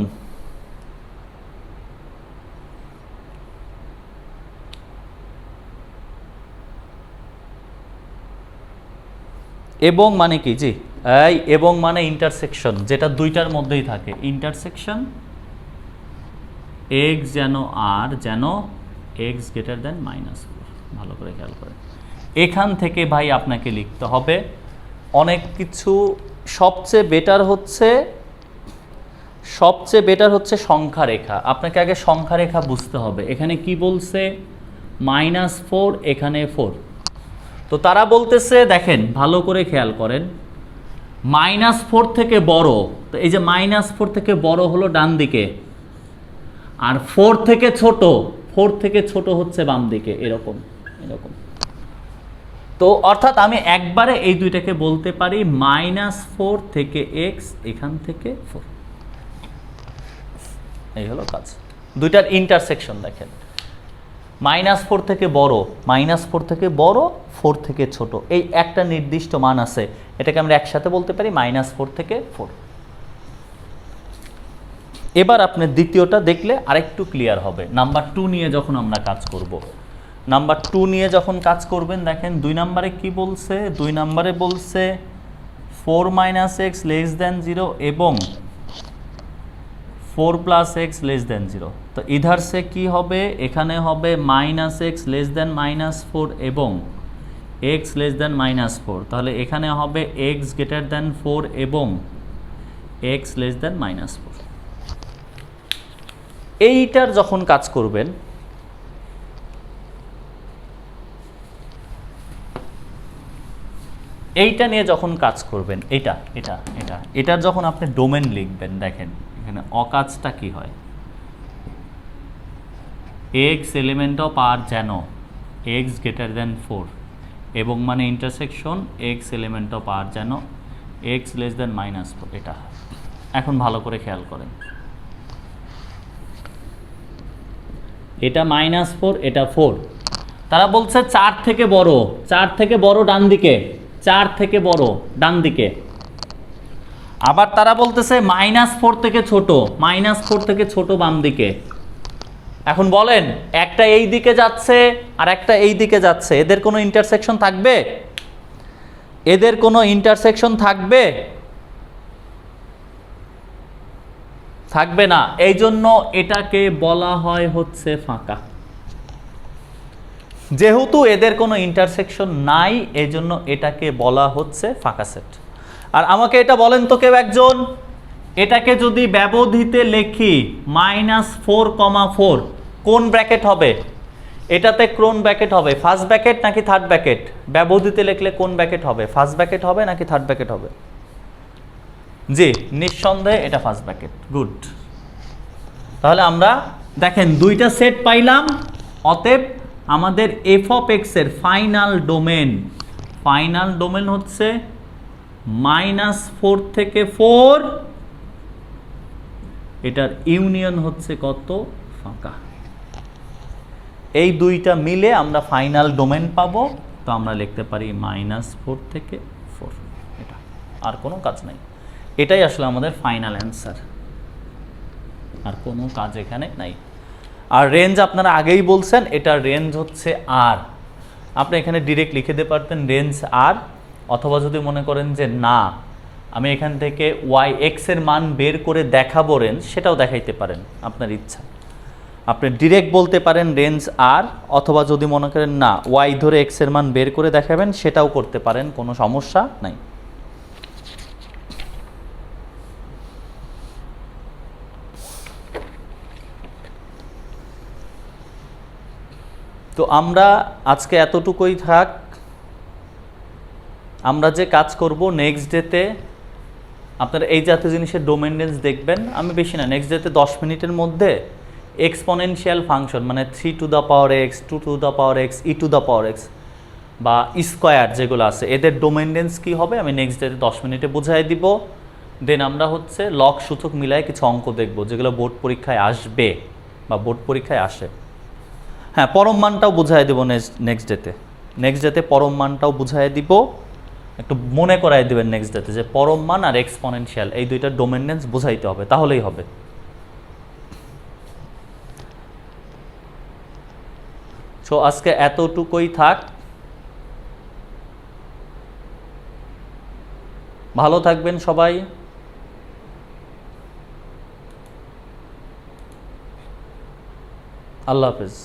এবং মানে কি? জি, এই এবং মানে ইন্টারসেকশন, যেটা দুইটার মধ্যেই থাকে। ইন্টারসেকশন এক্স যেন আর যেন এক্স গ্রেটার দেন -4। ভালো করে খেয়াল করেন, এখান থেকে ভাই আপনাকে লিখতে হবে অনেক কিছু। সবচেয়ে বেটার হচ্ছে সংখ্যা রেখা। আপনাকে আগে সংখ্যা রেখা বুঝতে হবে। এখানে কি বলছে, -4, এখানে 4। তো তারা বলতেছে, দেখেন ভালো করে খেয়াল করেন, -4 থেকে বড়, তো এই যে -4 থেকে বড় হলো ডান দিকে, আর 4 থেকে ছোট হচ্ছে বাম দিকে, এরকম এরকম। তো অর্থাৎ আমি একবারে এই দুইটাকে বলতে পারি -4 থেকে x, এখান থেকে 4। এই হলো কাজ। দুইটার ইন্টারসেকশন দেখেন, -4 থেকে বড়, -4 থেকে বড়, 4 থেকে ছোট, এই একটা নির্দিষ্ট মান আছে, এটাকে আমরা একসাথে বলতে পারি -4 থেকে 4। এবার আপনি দ্বিতীয়টা দেখলে আরেকটু ক্লিয়ার হবে। নাম্বার 2 নিয়ে যখন আমরা কাজ করব, নাম্বার 2 নিয়ে যখন কাজ করবেন, দেখেন 2 নম্বরে কি বলছে। 2 নম্বরে বলছে 4 - x <0 এবং 4 + x <0। তো ইধার সে কি হবে, এখানে হবে -x -4 এবং x <-4। তাহলে এখানে হবে x > 4 এবং x <-4। এইটার যখন কাজ করবেন, এইটা নিয়ে যখন কাজ করবেন, এটার যখন আপনি ডোমেন লিখবেন, দেখেন এখানে অকাজটা কি হয়, x এলিমেন্ট অফ আর যেন x > 4 এবং মানে ইন্টারসেকশন x এলিমেন্ট অফ আর যেন x <-4, এটা। এখন ভালো করে খেয়াল করেন, এটা -4, এটা 4। তারা বলছে 4 থেকে বড় ডান দিকে, 4 থেকে বড় ডান দিকে। আবার তারা বলতেছে -4 থেকে ছোট বাম দিকে। এখন বলেন, একটা এই দিকে যাচ্ছে আর একটা এই দিকে যাচ্ছে, এদের কোনো ইন্টারসেকশন থাকবে? থাকবে না। এই জন্য এটাকে বলা হয় হচ্ছে ফাঁকা। যেহেতু এদের কোনো ইন্টারসেকশন নাই, এই জন্য এটাকে বলা হচ্ছে ফাঁকা সেট। আর আমাকে এটা বলেন তো কেউ একজন, এটাকে যদি ব্যবধিতে লিখি -4, কোন ব্র্যাকেট হবে? এটাতে কোন ব্র্যাকেট হবে, ফার্স্ট ব্র্যাকেট নাকি থার্ড ব্র্যাকেট? ব্যবধিতে লিখলে কোন ব্র্যাকেট হবে, ফার্স্ট ব্র্যাকেট হবে নাকি থার্ড ব্র্যাকেট হবে? জি, নিঃসন্দেহে এটা ফার্স্ট ব্র্যাকেট। গুড। তাহলে আমরা দেখেন দুইটা সেট পাইলাম। অতএব আমাদের f(x) এর ফাইনাল ডোমেন হচ্ছে -4 থেকে 4, এটার ইউনিয়ন হচ্ছে কত, ফাঁকা। এই দুইটা মিলে আমরা ফাইনাল ডোমেন পাবো। তো আমরা লিখতে পারি -4 থেকে 4, এটা। আর কোনো কাজ নাই, এটাই আসলে আমাদের ফাইনাল অ্যান্সার, আর কোনো কাজ এখানে নাই। আর রেঞ্জ আপনারা আগেই বলছেন, এটার রেঞ্জ হচ্ছে আর। আপনি এখানে ডিরেক্ট লিখে দিতে পারতেন রেঞ্জ আর, অথবা যদি মনে করেন যে না আমি এখান থেকে y(x) এর মান বের করে দেখাবো রেঞ্জ, সেটাও দেখাইতে পারেন, আপনার ইচ্ছা। আপনি ডিরেক্ট বলতে পারেন রেঞ্জ আর, অথবা যদি মনে করেন না y ধরে x এর মান বের করে দেখাবেন, সেটাও করতে পারেন, কোনো সমস্যা নাই। তো আমরা আজকে এতটুকুই থাক। আমরা যে কাজ করব নেক্সট ডেতে, আপনারা এই জাতীয় জিনিসের ডোমেন রেঞ্জ দেখবেন। আমি বেশি না, নেক্সট ডেতে 10 মিনিটের মধ্যে এক্সপোনেনশিয়াল ফাংশন, মানে 3 to the power x, 2 two the power x, e two the power x, বা স্কোয়ার যেগুলো আছে এদের ডোমেনডেন্স কী হবে আমি নেক্সট ডেতে 10 মিনিটে বুঝাই দিব। দেন আমরা হচ্ছে লগ সূচক মিলায় কিছু অঙ্ক দেখব যেগুলো বোর্ড পরীক্ষায় আসবে বা বোর্ড পরীক্ষায় আসে। হ্যাঁ, পরম মানটাও বুঝাই দেবো নেক্সট ডেতে পরম মানটাও বুঝাই দিব। একটু মনে করাই দেবেন নেক্সট ডেতে যে পরম মান আর এক্সপোনেনশিয়াল এই দুইটার ডোমেনডেন্স বুঝাইতে হবে, তাহলেই হবে। সো আজকে এতটুকুই থাক, ভালো থাকবেন সবাই, আল্লাহ হাফেজ।